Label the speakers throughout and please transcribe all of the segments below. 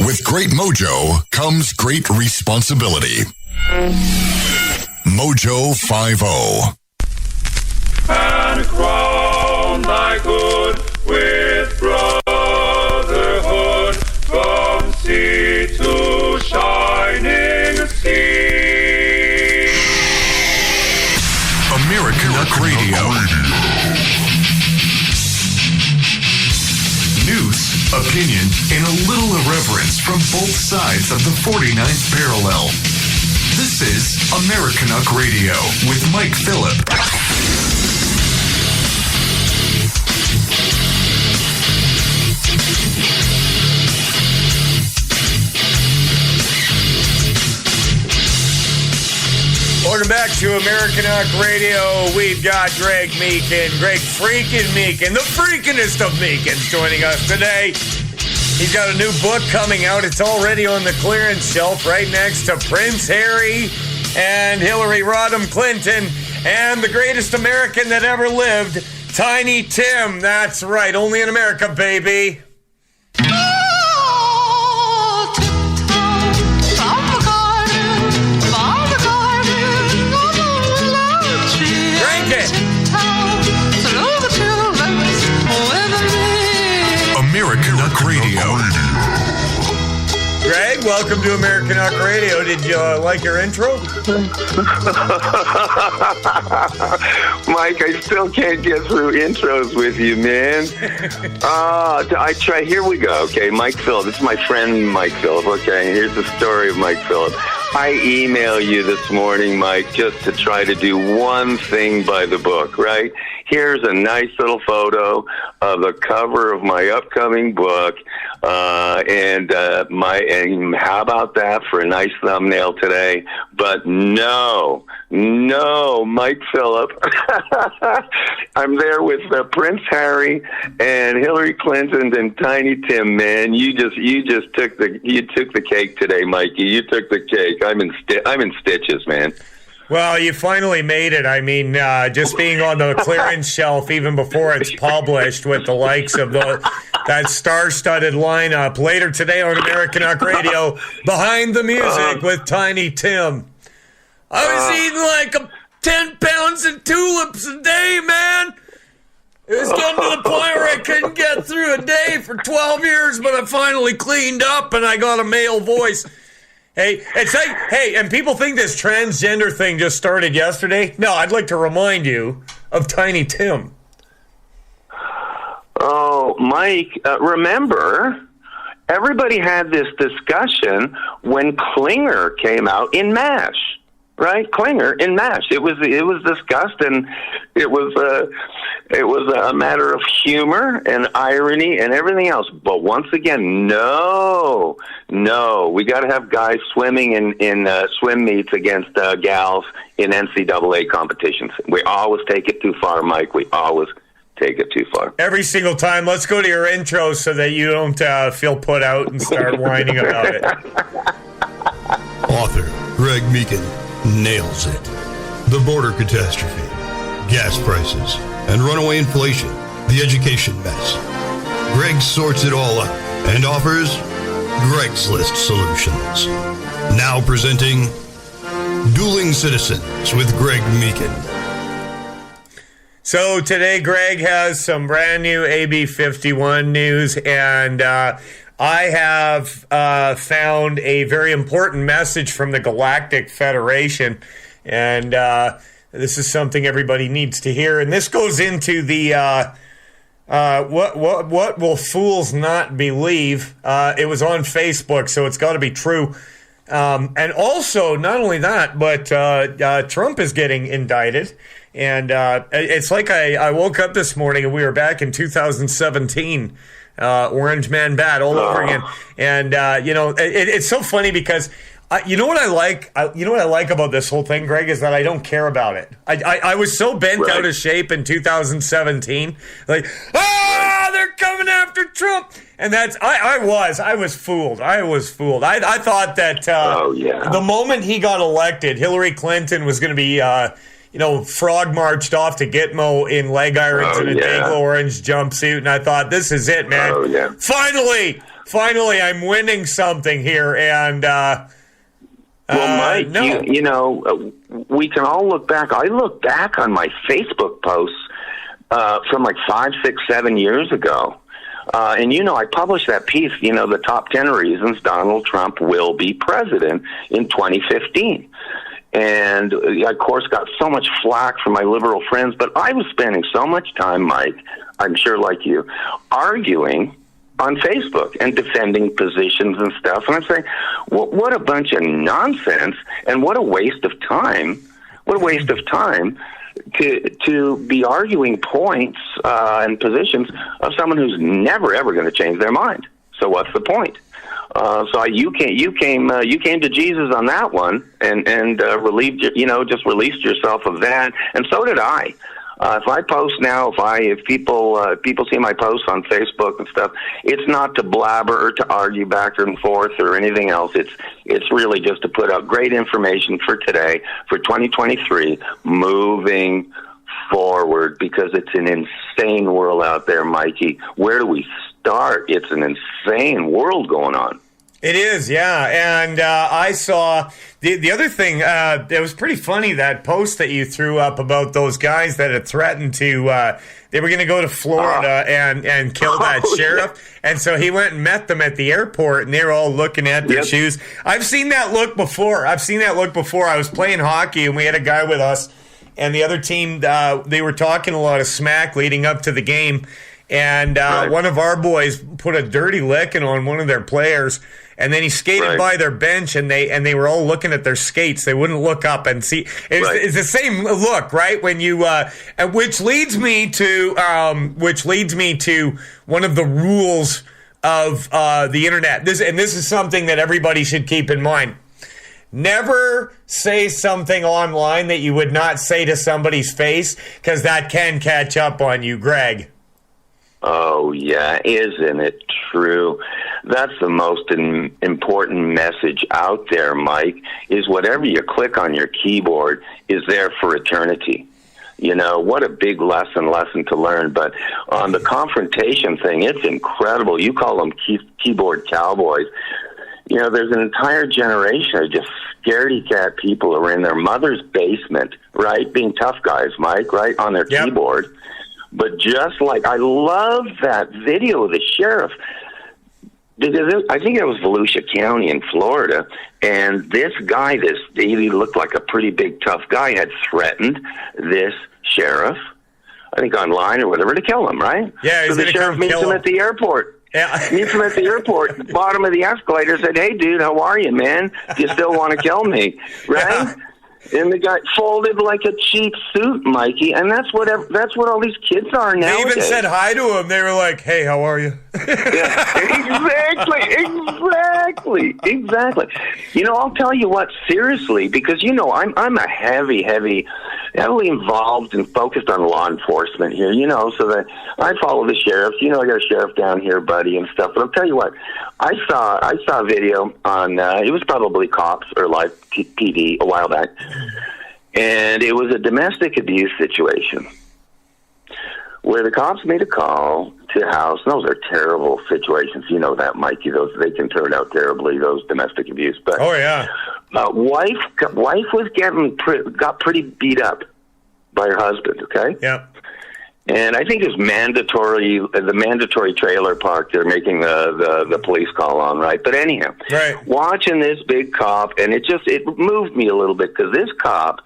Speaker 1: With great mojo comes great responsibility. Mojo-50.
Speaker 2: And crown thy good with brotherhood from sea to shining sea.
Speaker 1: Americanuck Radio. News, opinion, and a little irreverence from both sides of the 49th parallel. This is Americanuck Radio with Mike Filip.
Speaker 3: Welcome back to Americanuck Radio. We've got Greg Meakin, Greg freaking Meakin, the freakinest of Meakins, joining us today. He's got a new book coming out. It's already on the clearance shelf right next to Prince Harry and Hillary Rodham Clinton and the greatest American that ever lived, Tiny Tim. That's right, only in America, baby.
Speaker 1: Americanuck Radio.
Speaker 3: Greg, welcome to Americanuck Radio. Did you like your intro?
Speaker 4: Mike, I still can't get through intros with you, man. I try. Here we go. Okay, Mike Phillip. This is my friend Mike Phillip. Okay, here's the story of Mike Phillip. I email you this morning, Mike, just to try to do one thing by the book, right? Here's a nice little photo of the cover of my upcoming book, and how about that for a nice thumbnail today? But no, Mike Phillip. I'm there with Prince Harry and Hillary Clinton and Tiny Tim. Man, you just took the cake today, Mikey. You took the cake. I'm in stitches, man.
Speaker 3: Well, you finally made it. I mean, just being on the clearance shelf even before it's published with the likes of that star-studded lineup. Later today on Americanuck Radio, Behind the Music with Tiny Tim. I was eating like 10 pounds of tulips a day, man. It was getting to the point where I couldn't get through a day for 12 years, but I finally cleaned up and I got a male voice. Hey, it's like, and people think this transgender thing just started yesterday. No, I'd like to remind you of Tiny Tim.
Speaker 4: Oh, Mike, remember, everybody had this discussion when Klinger came out in MASH, right? Klinger in MASH. It was discussed, and it was a matter of humor and irony and everything else. But once again, no, we got to have guys swimming in swim meets against gals in NCAA competitions. We always take it too far, Mike. We always take it too far.
Speaker 3: Every single time. Let's go to your intro so that you don't feel put out and start whining about it.
Speaker 5: Author Greg Meakin nails it. The border catastrophe, gas prices, and runaway inflation, the education mess. Greg sorts it all out and offers Greg's List solutions. Now presenting Dueling-Citizens with Greg Meakin.
Speaker 3: So today Greg has some brand new AB 51 news, and I have found a very important message from the Galactic Federation, and this is something everybody needs to hear. And this goes into the what will fools not believe? It was on Facebook, so it's got to be true. And also, not only that, but Trump is getting indicted. And it's like I woke up this morning and we were back in 2017. Orange Man Bad all over again. And, it's so funny because you know what I like? You know what I like about this whole thing, Greg, is that I don't care about it. I was so bent out of shape in 2017. Like, they're coming after Trump. And I was fooled. I thought that the moment he got elected, Hillary Clinton was going to be, frog marched off to Gitmo in leg irons and a Dayglow orange jumpsuit. And I thought, this is it, man. Finally, finally I'm winning something here, and
Speaker 4: well, Mike,
Speaker 3: no.
Speaker 4: you know, we can all look back. I look back on my Facebook posts from like 5, 6, 7 years ago. And, you know, I published that piece, you know, the top 10 reasons Donald Trump will be president in 2015. And I, of course, got so much flack from my liberal friends, but I was spending so much time, Mike, I'm sure like you, arguing on Facebook and defending positions and stuff. And I'm saying, what a bunch of nonsense, and what a waste of time. What a waste of time to be arguing points and positions of someone who's never ever going to change their mind. So what's the point? So you came to Jesus on that one, and relieved, just released yourself of that, and so did I. If I post now, if people see my posts on Facebook and stuff, it's not to blabber or to argue back and forth or anything else. It's really just to put out great information for today, for 2023, moving forward, because it's an insane world out there, Mikey. Where do we start? It's an insane world going on.
Speaker 3: It is, yeah. And I saw the other thing. It was pretty funny, that post that you threw up about those guys that had threatened to. They were going to go to Florida and kill that sheriff. Yeah. And so he went and met them at the airport, and they were all looking at their shoes. I've seen that look before. I was playing hockey, and we had a guy with us, and the other team, they were talking a lot of smack leading up to the game. And one of our boys put a dirty licking on one of their players, and then he skated by their bench, and they were all looking at their skates. They wouldn't look up and see. It's the same look, right? When you, which leads me to one of the rules of the internet. This is something that everybody should keep in mind. Never say something online that you would not say to somebody's face, because that can catch up on you, Greg.
Speaker 4: Oh, yeah. Isn't it true? That's the most important message out there, Mike, is whatever you click on your keyboard is there for eternity. You know, what a big lesson to learn. But on the confrontation thing, it's incredible. You call them keyboard cowboys. You know, there's an entire generation of just scaredy cat people who are in their mother's basement, right, being tough guys, Mike, right, on their keyboard. But just like, I love that video of the sheriff, because I think it was Volusia County in Florida, and this guy, he looked like a pretty big tough guy, had threatened this sheriff, I think online or whatever, to kill him, right?
Speaker 3: Yeah,
Speaker 4: so the sheriff meets him at the airport.
Speaker 3: Yeah.
Speaker 4: Meets him at the airport, bottom of the escalator, said, "Hey, dude, how are you, man? Do you still want to kill me?" Right? Yeah. And the guy folded like a cheap suit, Mikey, and that's what all these kids are now.
Speaker 3: They even said hi to him. They were like, "Hey, how are you?"
Speaker 4: Exactly. You know, I'll tell you what, seriously, because you know I'm a heavily involved and focused on law enforcement here. You know, so that I follow the sheriffs. You know, I got a sheriff down here, buddy, and stuff. But I'll tell you what, I saw a video on it was probably Cops or Live PD a while back. And it was a domestic abuse situation where the cops made a call to a house. And those are terrible situations. You know that, Mikey. They can turn out terribly, those domestic abuse. But wife got pretty beat up by her husband. Okay.
Speaker 3: Yeah.
Speaker 4: And I think it's the mandatory trailer park they're making the police call on, right? But anyhow, watching this big cop, and it moved me a little bit, because this cop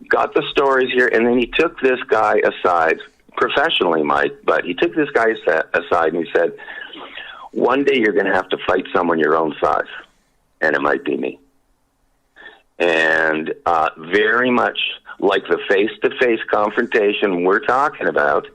Speaker 4: got the stories here, and then he took this guy aside, professionally, Mike, but he took this guy aside and he said, "One day you're going to have to fight someone your own size, and it might be me." And very much like the face-to-face confrontation we're talking about,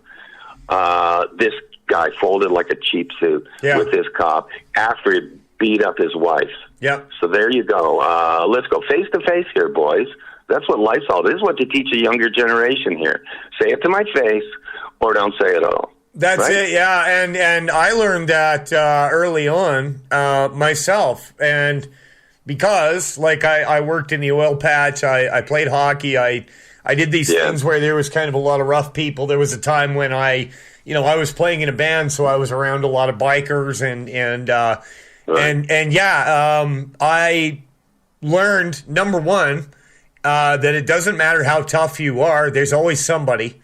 Speaker 4: this guy folded like a cheap suit with this cop after he beat up his wife.
Speaker 3: Yeah.
Speaker 4: So there you go. Let's go face-to-face here, boys. That's what life's all. This is what to teach a younger generation here. Say it to my face, or don't say it at all.
Speaker 3: That's it, yeah. And I learned that early on myself. And because, like, I worked in the oil patch, I played hockey, I did these things where there was kind of a lot of rough people. There was a time when I I was playing in a band, so I was around a lot of bikers I learned, number one, that it doesn't matter how tough you are. There's always somebody.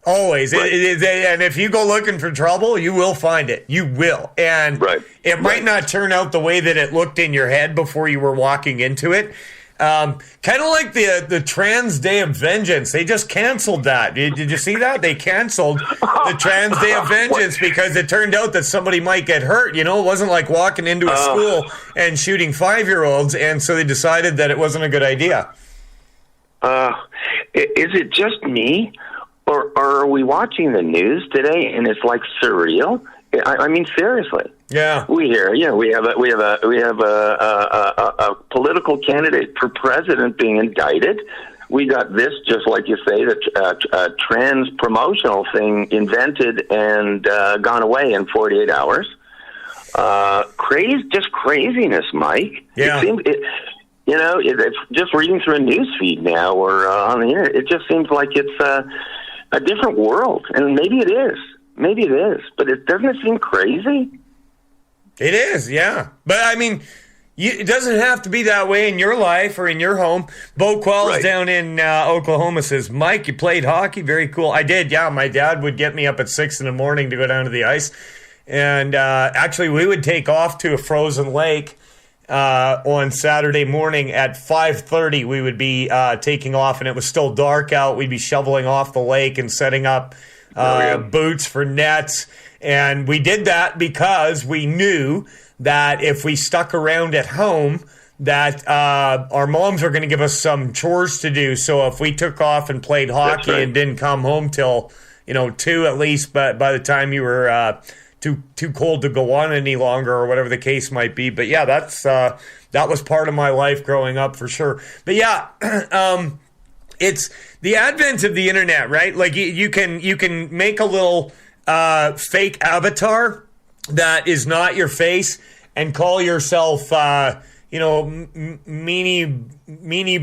Speaker 3: Always. Right. And if you go looking for trouble, you will find it. You will. And it might not turn out the way that it looked in your head before you were walking into it. Kind of like the Trans Day of Vengeance. They just canceled that. Did you see that? They canceled the Trans Day of Vengeance because it turned out that somebody might get hurt. It wasn't like walking into a school and shooting 5-year-olds, and so they decided that it wasn't a good idea.
Speaker 4: Is it just me? Or are we watching the news today and it's like surreal? I mean, seriously.
Speaker 3: Yeah.
Speaker 4: We have a political candidate for president being indicted. We got this, just like you say, the trans promotional thing invented and gone away in 48 hours. Just craziness, Mike.
Speaker 3: Yeah.
Speaker 4: It's just reading through a news feed now or on the internet. It just seems like it's a different world, and maybe it is, but doesn't it seem crazy?
Speaker 3: It is, yeah. But I mean, it doesn't have to be that way in your life or in your home. Bo Quells down in Oklahoma says, Mike, you played hockey? Very cool. I did, yeah. My dad would get me up at 6 a.m. to go down to the ice, and actually we would take off to a frozen lake on Saturday morning at 5:30. We would be taking off, and it was still dark out. We'd be shoveling off the lake and setting up boots for nets. And we did that because we knew that if we stuck around at home, that our moms are going to give us some chores to do. So if we took off and played hockey and didn't come home till 2 at least, but by the time you were too cold to go on any longer, or whatever the case might be. But yeah, that was part of my life growing up for sure. But yeah, it's the advent of the internet, right? Like you can make a little fake avatar that is not your face and call yourself Meanie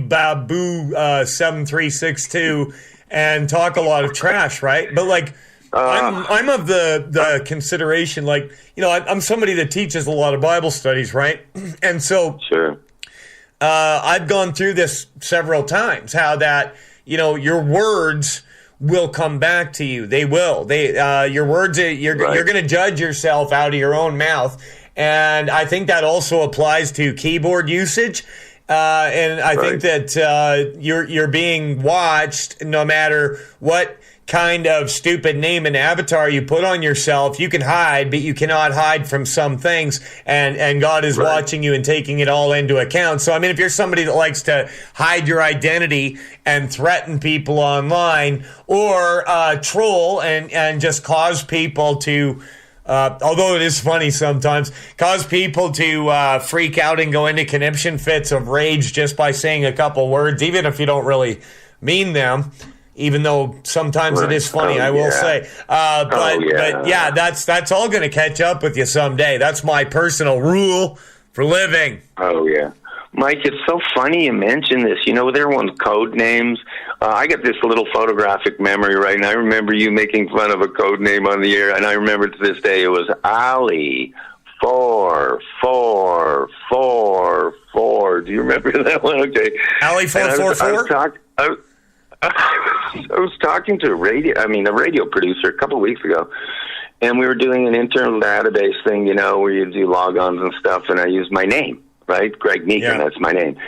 Speaker 3: Babu 7362 and talk a lot of trash, right? But like I'm of the consideration, like, I'm somebody that teaches a lot of Bible studies, right? And so I've gone through this several times, how that, your words will come back to you. They will. Your words, you're going to judge yourself out of your own mouth. And I think that also applies to keyboard usage. And I think that you're being watched no matter what kind of stupid name and avatar you put on yourself. You can hide, but you cannot hide from some things, and God is watching you and taking it all into account. So I mean, if you're somebody that likes to hide your identity and threaten people online, or troll and just cause people to although it is funny sometimes, cause people to freak out and go into conniption fits of rage just by saying a couple words, even if you don't really mean them. Even though sometimes it is funny, I will say. But yeah, that's all going to catch up with you someday. That's my personal rule for living.
Speaker 4: Oh, yeah. Mike, it's so funny you mention this. Everyone's code names. I got this little photographic memory right now. I remember you making fun of a code name on the air, and I remember to this day it was Ali 44444. Do you remember that one? Okay.
Speaker 3: Ali 444?
Speaker 4: I was talking to a radio producer a couple of weeks ago, and we were doing an internal database thing, where you do logons and stuff, and I used my name, right? Greg Meakin, that's my name.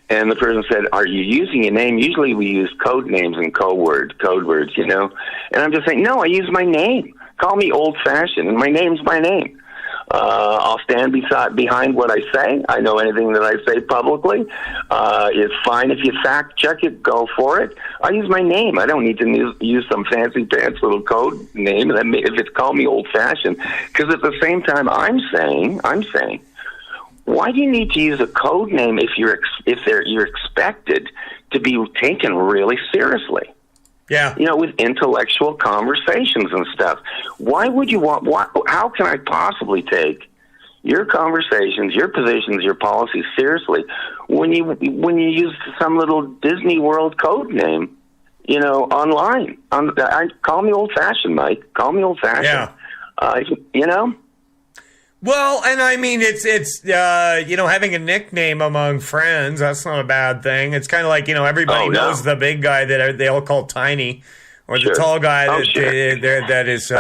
Speaker 4: And the person said, are you using your name? Usually we use code names and code words, And I'm just saying, no, I use my name. Call me old-fashioned, and my name's my name. I'll stand behind what I say. I know anything that I say publicly. It's fine if you fact check it, go for it. I use my name. I don't need to use some fancy pants little code name if it's called me old fashioned. Because at the same time, I'm saying, why do you need to use a code name if you're expected to be taken really seriously?
Speaker 3: Yeah.
Speaker 4: With intellectual conversations and stuff. Why would you how can I possibly take your conversations, your positions, your policies seriously when you use some little Disney World code name online. Call me old-fashioned, Mike. Call me old-fashioned.
Speaker 3: Yeah. Well, and I mean, it's having a nickname among friends, that's not a bad thing. It's kind of like, everybody knows the big guy that they all call Tiny, or the tall guy that is,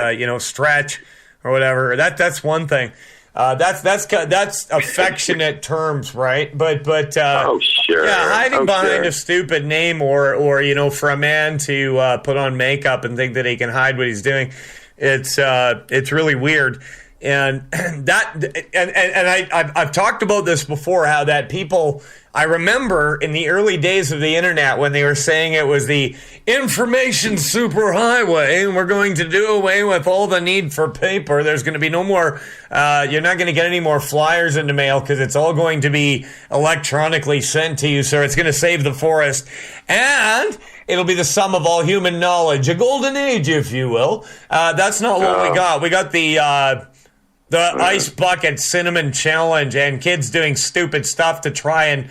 Speaker 3: Stretch or whatever. That's one thing. That's affectionate terms, right? But hiding behind a stupid name or for a man to put on makeup and think that he can hide what he's doing, it's really weird. And I've talked about this before, how that people, I remember in the early days of the internet when they were saying it was the information superhighway and we're going to do away with all the need for paper. There's going to be no more, you're not going to get any more flyers in the mail because it's all going to be electronically sent to you. So it's going to save the forest. And it'll be the sum of all human knowledge, a golden age, if you will. That's not what we got. We got the ice bucket cinnamon challenge and kids doing stupid stuff to try and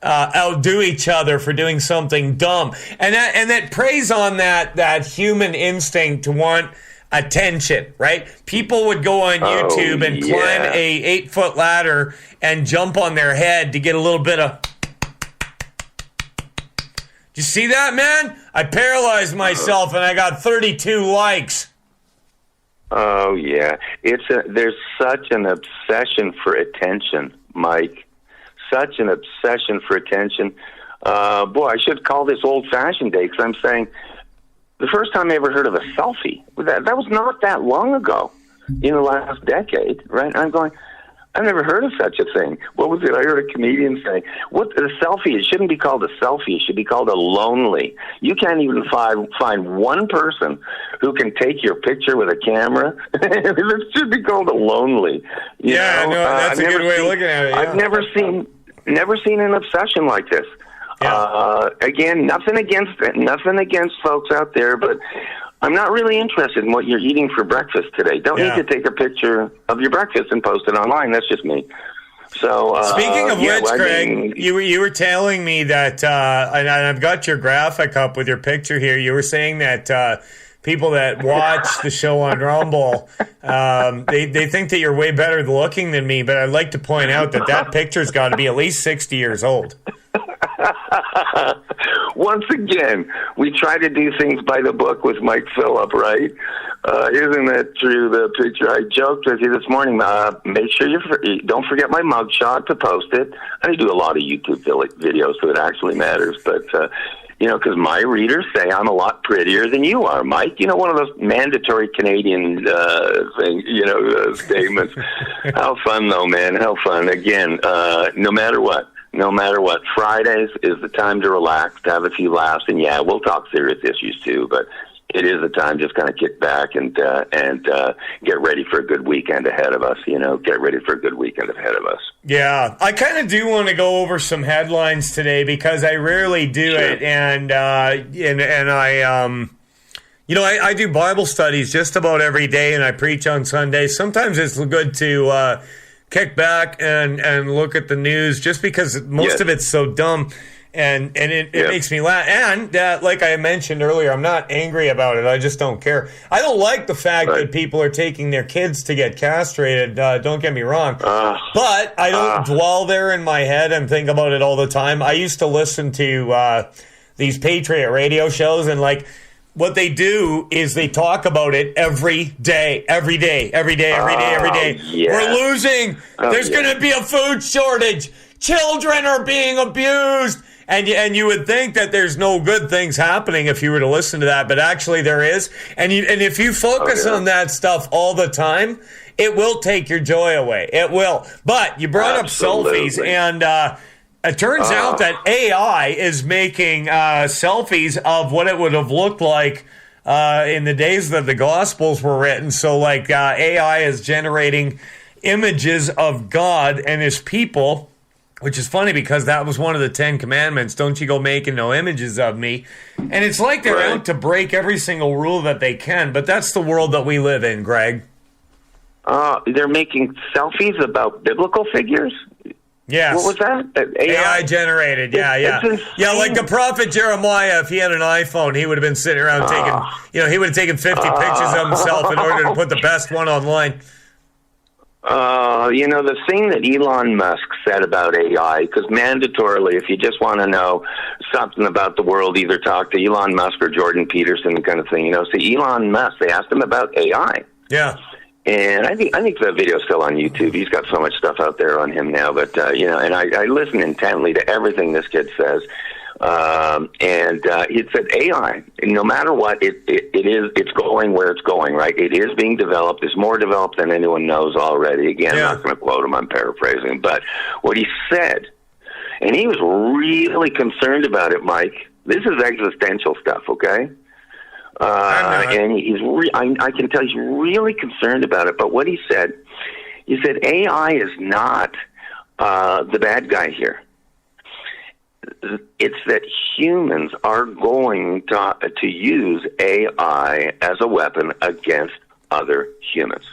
Speaker 3: outdo each other for doing something dumb. And that preys on that human instinct to want attention, right? People would go on YouTube and climb a 8-foot ladder and jump on their head to get a little bit of... Did you see that, man? I paralyzed myself and I got 32 likes.
Speaker 4: Oh, yeah. There's such an obsession for attention, Mike. Such an obsession for attention. I should call this old-fashioned day because I'm saying the first time I ever heard of a selfie, that was not that long ago in the last decade, right? I'm going, I've never heard of such a thing. What was it? I heard a comedian say, a selfie, it shouldn't be called a selfie. It should be called a lonely. You can't even find one person who can take your picture with a camera. It should be called a lonely.
Speaker 3: That's a good way of looking at it. Yeah.
Speaker 4: I've never seen an obsession like this. Yeah. Again, nothing against folks out there, but I'm not really interested in what you're eating for breakfast today. Don't need to take a picture of your breakfast and post it online. That's just me. So
Speaker 3: speaking of which, Greg, you were telling me that, and I've got your graphic up with your picture here. You were saying that people that watch the show on Rumble, they think that you're way better looking than me. But I'd like to point out that picture's got to be at least 60 years old.
Speaker 4: Once again, we try to do things by the book with Mike Filip, right? Isn't that true? The picture I joked with you this morning. Make sure you don't forget my mugshot to post it. I do a lot of YouTube videos, so it actually matters. But because my readers say I'm a lot prettier than you are, Mike. One of those mandatory Canadian statements. How fun, though, man? How fun. Again, no matter what, Fridays is the time to relax, to have a few laughs, and we'll talk serious issues too, but it is a time just kind of kick back and get ready for a good weekend ahead of us, get ready for a good weekend ahead of us. Yeah,
Speaker 3: I kind of do want to go over some headlines today because I rarely do it, and I I do Bible studies just about every day, and I preach on Sundays. Sometimes it's good to kick back and look at the news just because most of it's so dumb and it makes me laugh. And like I mentioned earlier, I'm not angry about it. I just don't care. I don't like the fact that people are taking their kids to get castrated. Don't get me wrong. But I don't dwell there in my head and think about it all the time. I used to listen to these Patriot radio shows, and what they do is they talk about it every day.
Speaker 4: Yeah.
Speaker 3: We're losing. There's going to be a food shortage. Children are being abused. And you would think that there's no good things happening if you were to listen to that, but actually there is. And if you focus on that stuff all the time, it will take your joy away. It will. But you brought up selfies, and it turns out that AI is making selfies of what it would have looked like in the days that the Gospels were written. So, AI is generating images of God and his people, which is funny because that was one of the 10 Commandments. Don't you go making no images of me. And it's like they're out to break every single rule that they can, but that's the world that we live in, Greg.
Speaker 4: They're making selfies about biblical figures?
Speaker 3: Yes.
Speaker 4: What was that?
Speaker 3: AI generated. Yeah, yeah. Like the prophet Jeremiah, if he had an iPhone, he would have been sitting around taking, he would have taken 50 pictures of himself in order to put the best one online.
Speaker 4: The thing that Elon Musk said about AI, because mandatorily, if you just want to know something about the world, either talk to Elon Musk or Jordan Peterson kind of thing. See, Elon Musk, they asked him about AI.
Speaker 3: Yeah.
Speaker 4: And I think the video's still on YouTube. He's got so much stuff out there on him now. But, and I listen intently to everything this kid says. It said AI, no matter what, it's going where it's going, right? It is being developed. It's more developed than anyone knows already. Again, I'm not going to quote him. I'm paraphrasing. But what he said, and he was really concerned about it, Mike. This is existential stuff, okay? And I can tell he's really concerned about it. But what he said AI is not the bad guy here. It's that humans are going to use AI as a weapon against other humans.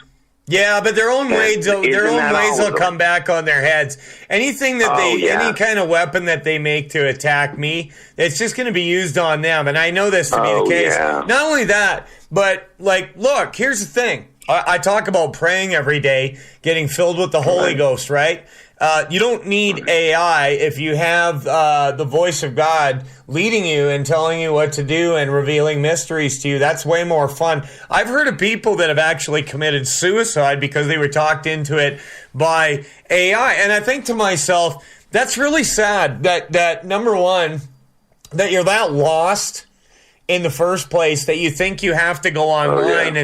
Speaker 3: Yeah, but their own ways will come back on their heads. Anything that any kind of weapon that they make to attack me, it's just going to be used on them. And I know this to be the case. Yeah. Not only that, but look, here's the thing. I talk about praying every day, getting filled with the Holy Ghost, right? You don't need AI if you have the voice of God leading you and telling you what to do and revealing mysteries to you. That's way more fun. I've heard of people that have actually committed suicide because they were talked into it by AI. And I think to myself, that's really sad that number one, that you're that lost in the first place that you think you have to go online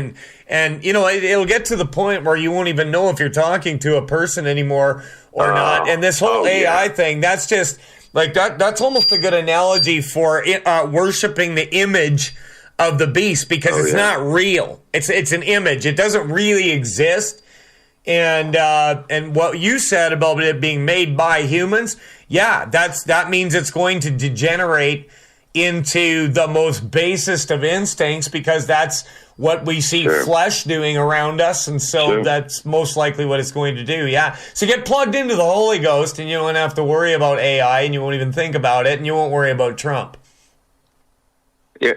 Speaker 3: and it'll get to the point where you won't even know if you're talking to a person anymore or not. And this whole AI thing, that's just like that's almost a good analogy for worshiping the image of the beast, because it's not real. It's an image. It doesn't really exist. And what you said about it being made by humans, that means it's going to degenerate into the most basest of instincts, because that's what we see flesh doing around us, and so that's most likely what it's going to do. Yeah. So get plugged into the Holy Ghost, and you won't have to worry about AI, and you won't even think about it, and you won't worry about Trump.
Speaker 4: Yeah,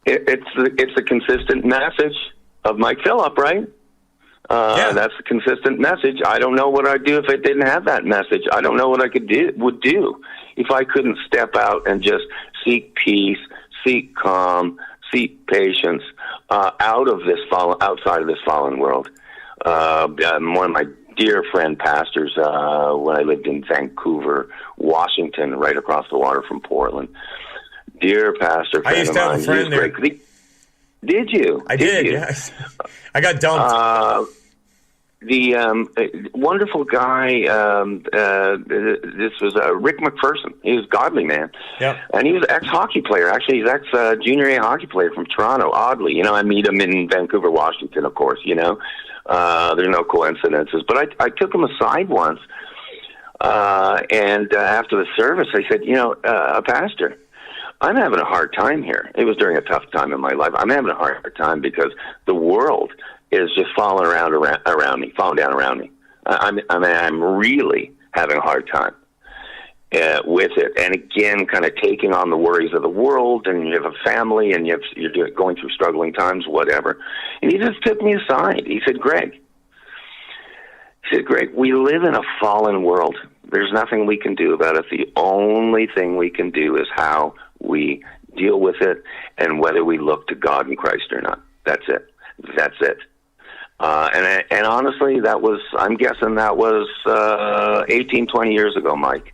Speaker 4: it's a consistent message of Mike Filip, right? That's a consistent message. I don't know what I'd do if it didn't have that message. I don't know what I would do if I couldn't step out and just seek peace, seek calm, seek patience outside of this fallen world. One of my dear friend pastors, when I lived in Vancouver, Washington, right across the water from Portland. Dear pastor friend
Speaker 3: I used to have a friend there.
Speaker 4: Did you?
Speaker 3: I did. Yes. I got dumped.
Speaker 4: The wonderful guy, this was Rick McPherson. He was a godly man.
Speaker 3: Yep.
Speaker 4: And he was an ex-hockey player. Actually, he's ex-junior A hockey player from Toronto, oddly. I meet him in Vancouver, Washington, of course, There's no coincidences. But I took him aside once, and after the service, I said, Pastor, I'm having a hard time here. It was during a tough time in my life. I'm having a hard time because the world is just falling down around me. I'm really having a hard time with it. And again, kind of taking on the worries of the world, and you have a family, and you're going through struggling times, whatever. And he just took me aside. He said, Greg, we live in a fallen world. There's nothing we can do about it. The only thing we can do is how we deal with it and whether we look to God and Christ or not. That's it. And honestly, I'm guessing that was 18, 20 years ago, Mike.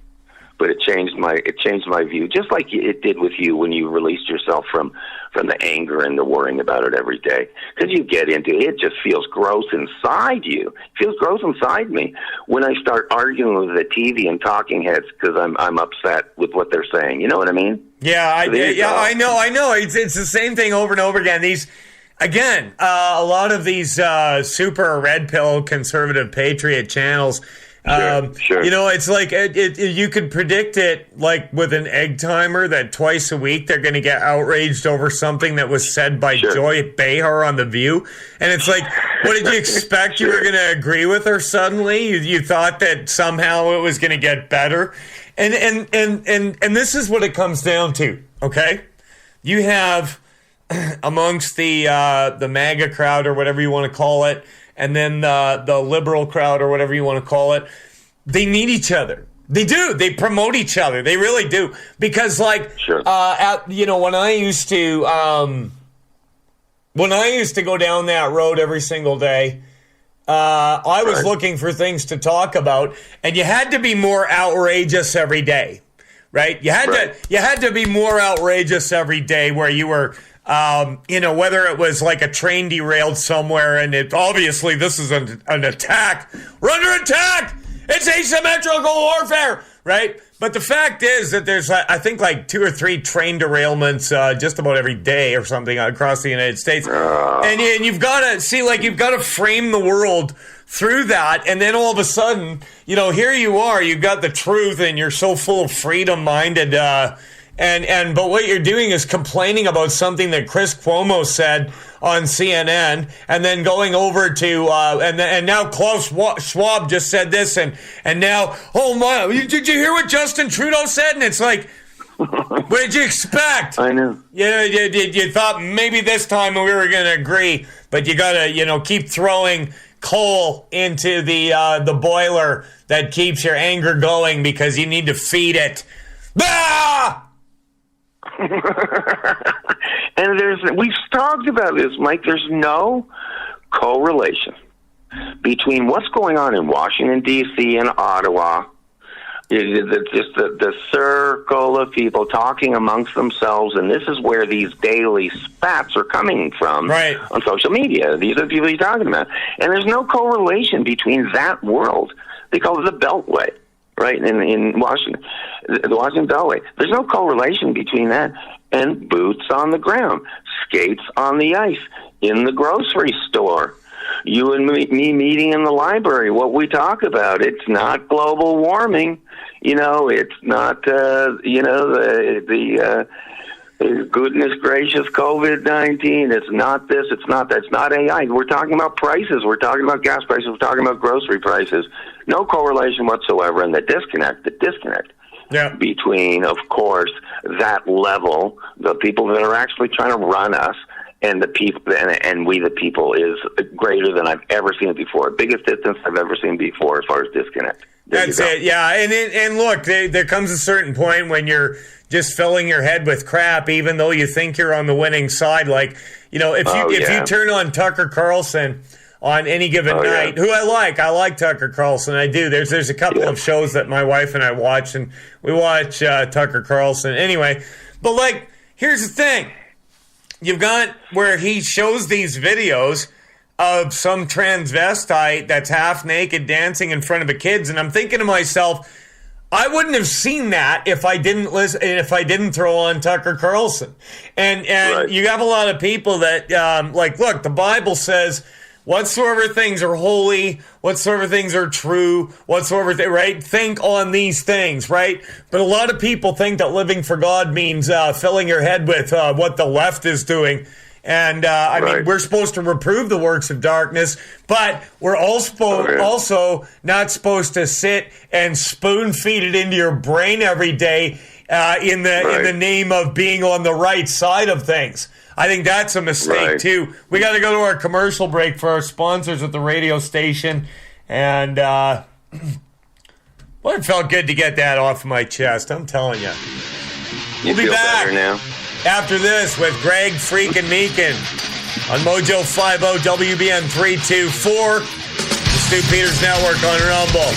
Speaker 4: But it changed my view, just like it did with you when you released yourself from the anger and the worrying about it every day. Because you get into it, it just feels gross inside you. It feels gross inside me when I start arguing with the TV and talking heads because I'm upset with what they're saying. You know what I mean?
Speaker 3: Yeah, I know. It's the same thing over and over again. A lot of these super red pill conservative patriot channels,
Speaker 4: Sure.
Speaker 3: You know, it's like you could predict it like with an egg timer that twice a week they're going to get outraged over something that was said by Joy Behar on The View. And it's like, what did you expect? You were going to agree with her suddenly? You thought that somehow it was going to get better? And this is what it comes down to, okay? You have amongst the MAGA crowd or whatever you want to call it, and then the liberal crowd or whatever you want to call it, they need each other. They do. They promote each other. They really do. Because, like, when I used to go down that road every single day, I was looking for things to talk about, and you had to be more outrageous every day, right? You had to be more outrageous every day, where you were, whether it was like a train derailed somewhere, and obviously this is an attack. We're under attack. It's asymmetrical warfare, right? But the fact is that there's, I think, like 2 or 3 train derailments just about every day or something across the United States. And you've got to see, like, you've got to frame the world through that. And then all of a sudden, here you are, you've got the truth, and you're so full of freedom-minded. But what you're doing is complaining about something that Chris Cuomo said on CNN, and then going over to and now Klaus Schwab just said this, and now, oh my, did you hear what Justin Trudeau said? And it's like, what did you expect?
Speaker 4: I know.
Speaker 3: You thought maybe this time we were going to agree, but you got to keep throwing coal into the boiler that keeps your anger going, because you need to feed it. Ah!
Speaker 4: And we've talked about this, Mike. There's no correlation between what's going on in Washington, D.C. and Ottawa. It's just the circle of people talking amongst themselves, and this is where these daily spats are coming from on social media. These are the people you're talking about. And there's no correlation between that world. They call it the Beltway. Right, in Washington, the Washington Beltway. There's no correlation between that and boots on the ground, skates on the ice, in the grocery store, you and me meeting in the library. What we talk about, it's not global warming. It's not, the goodness gracious COVID-19. It's not this. It's not that. It's not AI. We're talking about prices. We're talking about gas prices. We're talking about grocery prices. No correlation whatsoever. And the disconnect between, of course, that level, the people that are actually trying to run us, and the people, and we the people, is greater than I've ever seen it before. Biggest distance I've ever seen before as far as disconnect.
Speaker 3: That's it, yeah. And look, there comes a certain point when you're just filling your head with crap, even though you think you're on the winning side. Like, if you turn on Tucker Carlson on any given night, who I like Tucker Carlson, I do. There's a couple of shows that my wife and I watch, and we watch Tucker Carlson anyway. But, like, here's the thing. You've got where he shows these videos of some transvestite that's half naked dancing in front of the kids, and I'm thinking to myself, I wouldn't have seen that if I didn't listen, if I didn't throw on Tucker Carlson. And you have a lot of people that look, the Bible says, whatsoever things are holy, whatsoever things are true, think on these things, right? But a lot of people think that living for God means filling your head with what the left is doing. And, I mean, we're supposed to reprove the works of darkness, but we're also not supposed to sit and spoon-feed it into your brain every day in the name of being on the right side of things. I think that's a mistake, too. We got to go to our commercial break for our sponsors at the radio station. And, well, it felt good to get that off my chest, I'm telling you. We'll be back now after this with Greg freaking Meakin on Mojo-50 WBN 324, the Stu Peters Network on Rumble.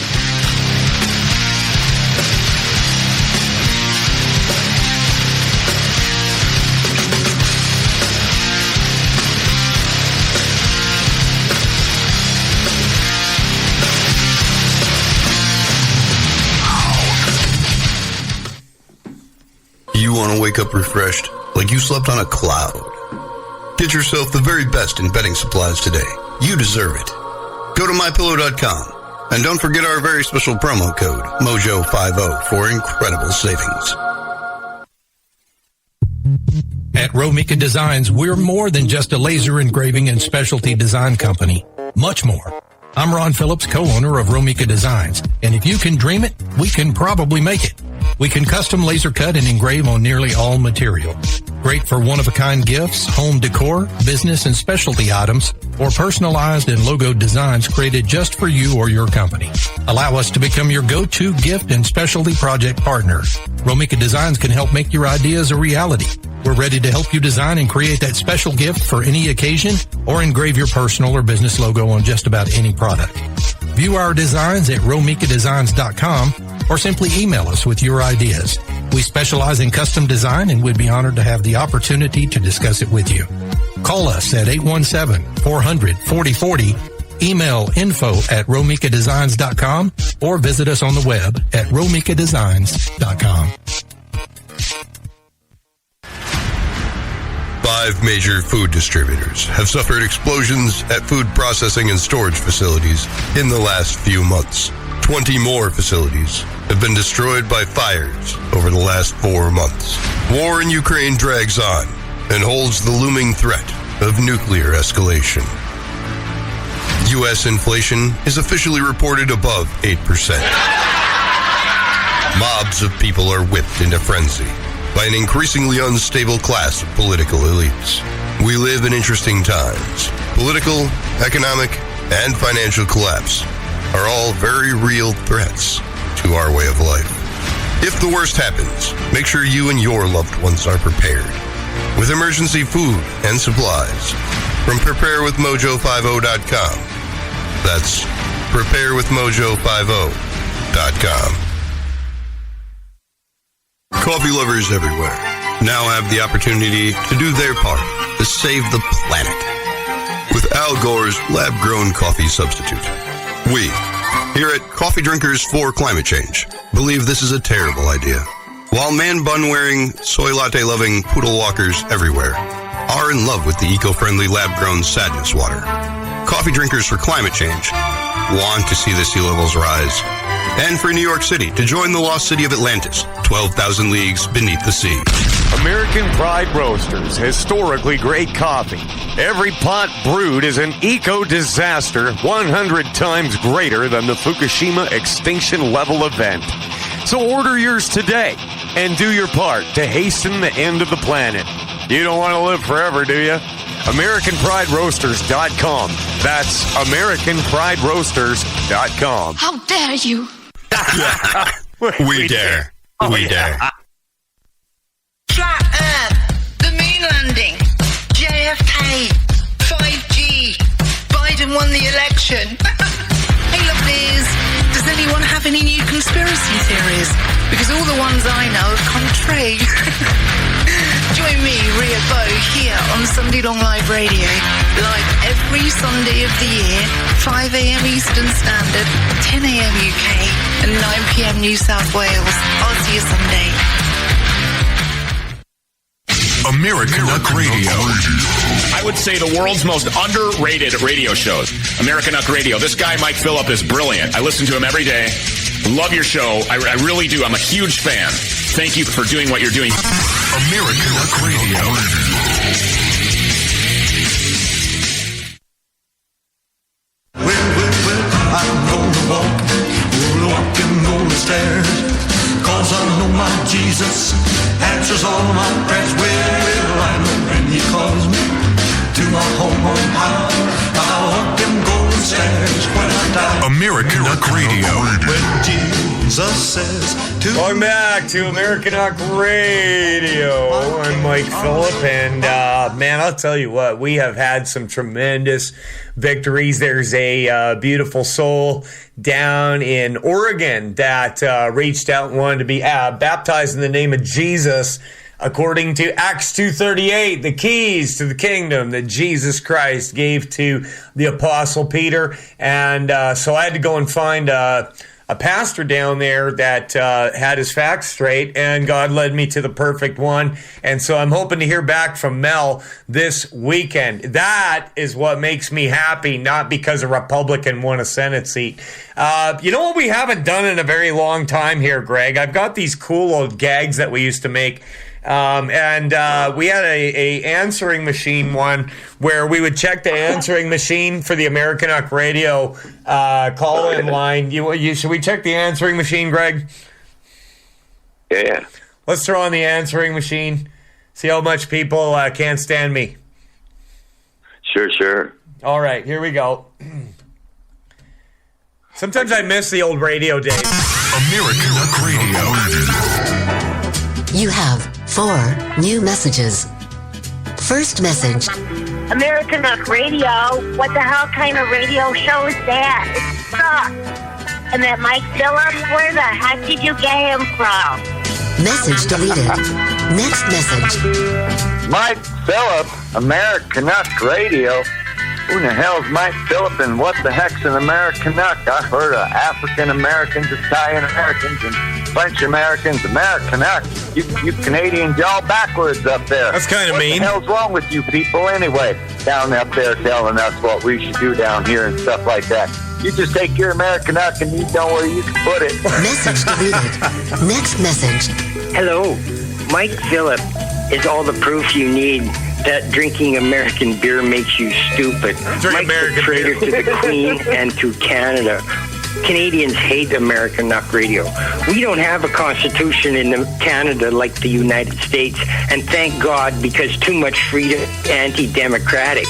Speaker 5: You want to wake up refreshed, like you slept on a cloud. Get yourself the very best in bedding supplies today. You deserve it. Go to MyPillow.com. And don't forget our very special promo code, MOJO50, for incredible savings.
Speaker 6: At Meakin Designs, we're more than just a laser engraving and specialty design company. Much more. I'm Ron Phillips, co-owner of Meakin Designs, and if you can dream it, we can probably make it. We can custom laser cut and engrave on nearly all material. Great for one-of-a-kind gifts, home decor, business and specialty items, or personalized and logoed designs created just for you or your company. Allow us to become your go-to gift and specialty project partner. Meakin Designs can help make your ideas a reality. We're ready to help you design and create that special gift for any occasion or engrave your personal or business logo on just about any product. View our designs at RoMeikaDesigns.com or simply email us with your ideas. We specialize in custom design and we'd be honored to have the opportunity to discuss it with you. Call us at 817-400-4040, email info@RoMeikaDesigns.com, or visit us on the web at RoMeikaDesigns.com.
Speaker 5: 5 major food distributors have suffered explosions at food processing and storage facilities in the last few months. 20 more facilities have been destroyed by fires over the last 4 months. War in Ukraine drags on and holds the looming threat of nuclear escalation. U.S. inflation is officially reported above 8%. Mobs of people are whipped into frenzy by an increasingly unstable class of political elites. We live in interesting times. Political, economic, and financial collapse are all very real threats to our way of life. If the worst happens, make sure you and your loved ones are prepared with emergency food and supplies from preparewithmojo50.com. That's preparewithmojo50.com. Coffee lovers everywhere now have the opportunity to do their part to save the planet with Al Gore's lab-grown coffee substitute. We, here at Coffee Drinkers for Climate Change, believe this is a terrible idea. While man-bun-wearing, soy latte-loving poodle walkers everywhere are in love with the eco-friendly lab-grown sadness water, Coffee Drinkers for Climate Change want to see the sea levels rise. And for New York City to join the lost city of Atlantis, 12,000 leagues beneath the sea.
Speaker 7: American Pride Roasters, historically great coffee. Every pot brewed is an eco-disaster 100 times greater than the Fukushima extinction level event. So order yours today and do your part to hasten the end of the planet. You don't want to live forever, do you? AmericanPrideRoasters.com. That's AmericanPrideRoasters.com.
Speaker 8: How dare you?
Speaker 5: We dare. We dare.
Speaker 8: Flat Earth, the moon landing, JFK, 5G, Biden won the election. Hey lovelies, does anyone have any new conspiracy theories? Because all the ones I know have come true. Join me, Ria Bow, here on Sunday Long Live Radio, live every Sunday of the year, 5 a.m. Eastern Standard, 10 a.m. UK, and 9 p.m. New South Wales. I'll see you Sunday.
Speaker 1: Americanuck Radio.
Speaker 9: I would say the world's most underrated radio shows. Americanuck Radio. This guy, Mike Filip, is brilliant. I listen to him every day. Love your show. I really do. I'm a huge fan. Thank you for doing what you're doing.
Speaker 1: Americanuck Radio.
Speaker 10: Well, I'm gonna walking on the stairs, 'cause I know my Jesus answers all my prayers. Well, I know when he calls me to my home on high, I'll walk them golden stairs when I die.
Speaker 1: Americanuck Radio.
Speaker 10: When Jesus says to
Speaker 3: Welcome back to Americanuck Radio. I'm Mike Philip, and man, I'll tell you what, we have had some tremendous victories. There's a beautiful soul down in Oregon that reached out and wanted to be baptized in the name of Jesus, according to Acts 2:38, the keys to the kingdom that Jesus Christ gave to the Apostle Peter. And so I had to go and find a pastor down there that had his facts straight, and God led me to the perfect one. And so I'm hoping to hear back from Mel this weekend. That is what makes me happy, not because a Republican won a Senate seat. You know what we haven't done in a very long time here, Greg? I've got these cool old gags that we used to make. And we had a answering machine one where we would check the answering machine for the Americanuck Radio call-in line. Should we check the answering machine, Greg?
Speaker 4: Yeah.
Speaker 3: Let's throw on the answering machine. See how much people can't stand me.
Speaker 4: Sure.
Speaker 3: All right, here we go. Sometimes I miss the old radio days.
Speaker 1: Americanuck Radio.
Speaker 11: You have 4 new messages. First message.
Speaker 12: Americanuck Radio? What the hell kind of radio show is that? It sucks. And that Mike Phillips, where the heck did you get him from?
Speaker 11: Message deleted. Next message.
Speaker 13: Mike Phillip, Americanuck Radio. Who the hell's Mike Phillip and what the heck's an Americanuck? I've heard of African Americans, Italian Americans, and French Americans. Americanuck. You Canadians, y'all backwards up there.
Speaker 3: That's kind of mean.
Speaker 13: What the hell's wrong with you people anyway? Down up there telling us what we should do down here and stuff like that. You just take your Americanuck and you know where you can put it.
Speaker 11: Message deleted. Next message.
Speaker 14: Hello. Mike Phillip is all the proof you need that drinking American beer makes you stupid. Mike's a traitor to the Queen and to Canada. Canadians hate Americanuck Radio. We don't have a constitution in Canada like the United States, and thank God, because too much freedom is anti-democratic.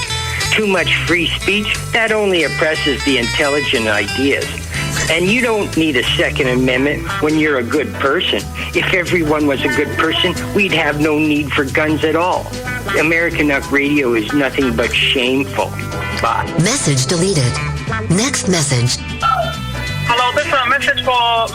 Speaker 14: Too much free speech, that only oppresses the intelligent ideas. And you don't need a Second Amendment when you're a good person. If everyone was a good person, we'd have no need for guns at all. Americanuck Radio is nothing but shameful. Bye.
Speaker 11: Message deleted. Next message.
Speaker 15: Hello, this is a message for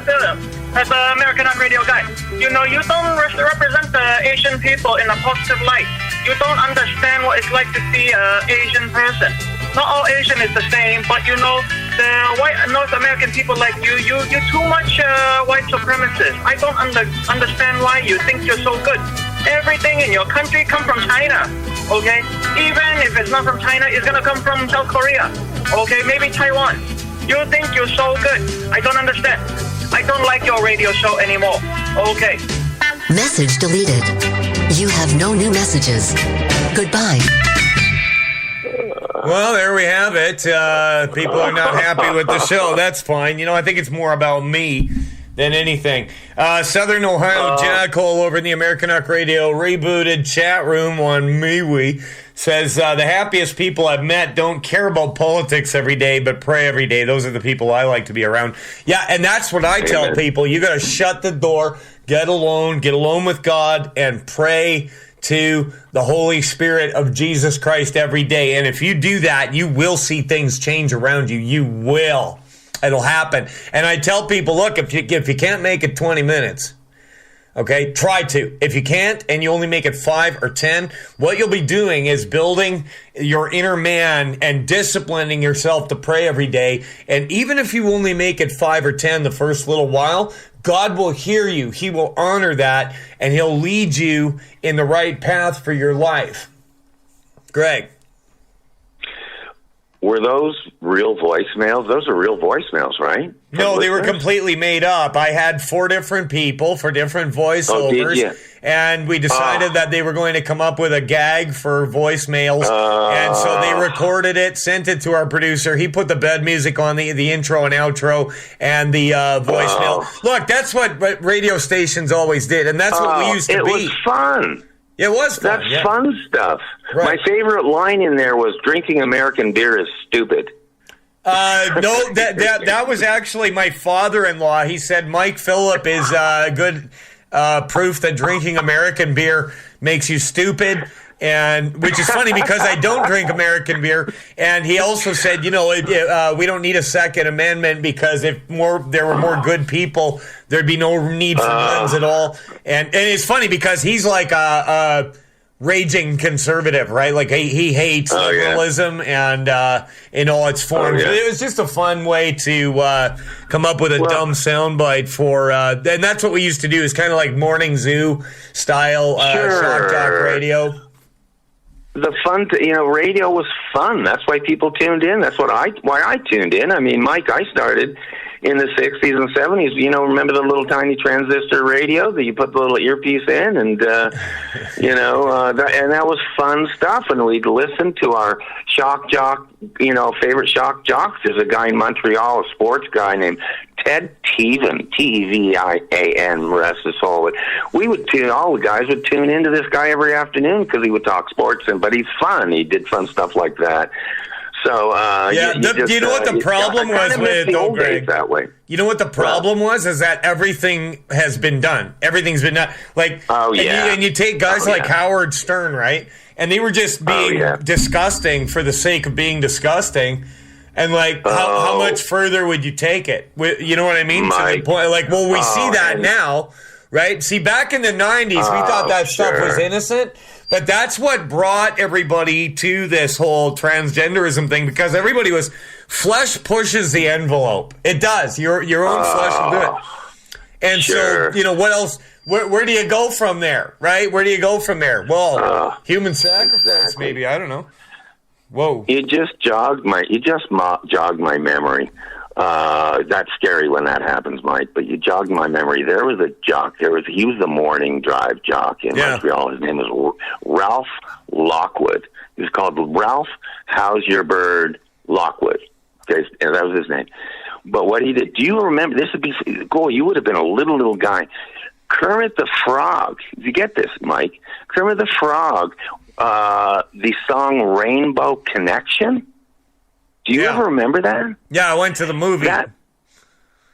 Speaker 15: Philip, as the Americanuck Radio guy. You know, you don't represent the Asian people in a positive light. You don't understand what it's like to see an Asian person. Not all Asian is the same, but you know, the white North American people like you're too much white supremacist. I don't understand why you think you're so good. Everything in your country come from China, okay? Even if it's not from China, it's gonna come from South Korea, okay? Maybe Taiwan. You think you're so good. I don't understand. I don't like your radio show anymore, okay?
Speaker 11: Message deleted. You have no new messages. Goodbye.
Speaker 3: Well, there we have it. People are not happy with the show. That's fine. You know, I think it's more about me than anything. Southern Ohio Jack Hole over in the Americanuck Radio rebooted chat room on MeWe says, the happiest people I've met don't care about politics every day, but pray every day. Those are the people I like to be around. Yeah, and that's what I tell people. You got to shut the door, get alone with God, and pray to the Holy Spirit of Jesus Christ every day. And if you do that, you will see things change around you. You will. It'll happen. And I tell people, look, if you can't make it 20 minutes, okay, try to. If you can't and you only make it 5 or 10, what you'll be doing is building your inner man and disciplining yourself to pray every day. And even if you only make it 5 or 10 the first little while, God will hear you. He will honor that, and he'll lead you in the right path for your life. Greg.
Speaker 4: Were those real voicemails? Those are real voicemails, right?
Speaker 3: No, they were completely made up. I had 4 different people for different voiceovers, and we decided that they were going to come up with a gag for voicemails, and so they recorded it, sent it to our producer. He put the bed music on the intro and outro and the voicemail. Look, that's what radio stations always did, and that's what we used to be.
Speaker 4: It was fun.
Speaker 3: It was fun.
Speaker 4: That's fun stuff. Right. My favorite line in there was, drinking American beer is stupid.
Speaker 3: No, that was actually my father-in-law. He said Mike Phillip is good proof that drinking American beer makes you stupid, and which is funny because I don't drink American beer. And he also said, you know, we don't need a Second Amendment because if there were more good people, there'd be no need for guns at all. And it's funny because he's like raging conservative, right? Like he hates liberalism and in all its forms. It was just a fun way to come up with a dumb soundbite for, and that's what we used to do. Is kind of like morning zoo style shock jock radio.
Speaker 4: The fun, radio was fun. That's why people tuned in. That's why I tuned in. I mean, Mike, I started in the 60s and 70s. Remember the little tiny transistor radio that you put the little earpiece in, and and that was fun stuff. And we'd listen to our shock jock, favorite shock jocks. There's a guy in Montreal, a sports guy named Ted Tevan, Tevian, rest his soul. All the guys would tune into this guy every afternoon because he would talk sports, but he's fun. He did fun stuff like that. So,
Speaker 3: do you know what the problem was with
Speaker 4: old Greg? That way.
Speaker 3: You know what the problem was? Is that everything has been done. Everything's been done. Like, and you take guys like Howard Stern, right? And they were just being disgusting for the sake of being disgusting. And how much further would you take it? You know what I mean? To the point, we see that now, right? See, back in the 90s, we thought that stuff was innocent. But that's what brought everybody to this whole transgenderism thing, because everybody was, flesh pushes the envelope. It does. Your own flesh will do it. And so, what else? Where do you go from there, right? Where do you go from there? Well, human sacrifice, maybe. I don't know. Whoa. You just jogged my memory. That's scary when that happens, Mike, but you jogged my memory. There was a jock. He was the morning drive jock in Montreal. His name was Ralph Lockwood. He was called Ralph How's Your Bird Lockwood. Okay, and that was his name. But what he did, do you remember, this would be, you would have been a little guy. Kermit the Frog. Did you get this, Mike? Kermit the Frog, the song Rainbow Connection. Do you ever remember that? Yeah, I went to the movie.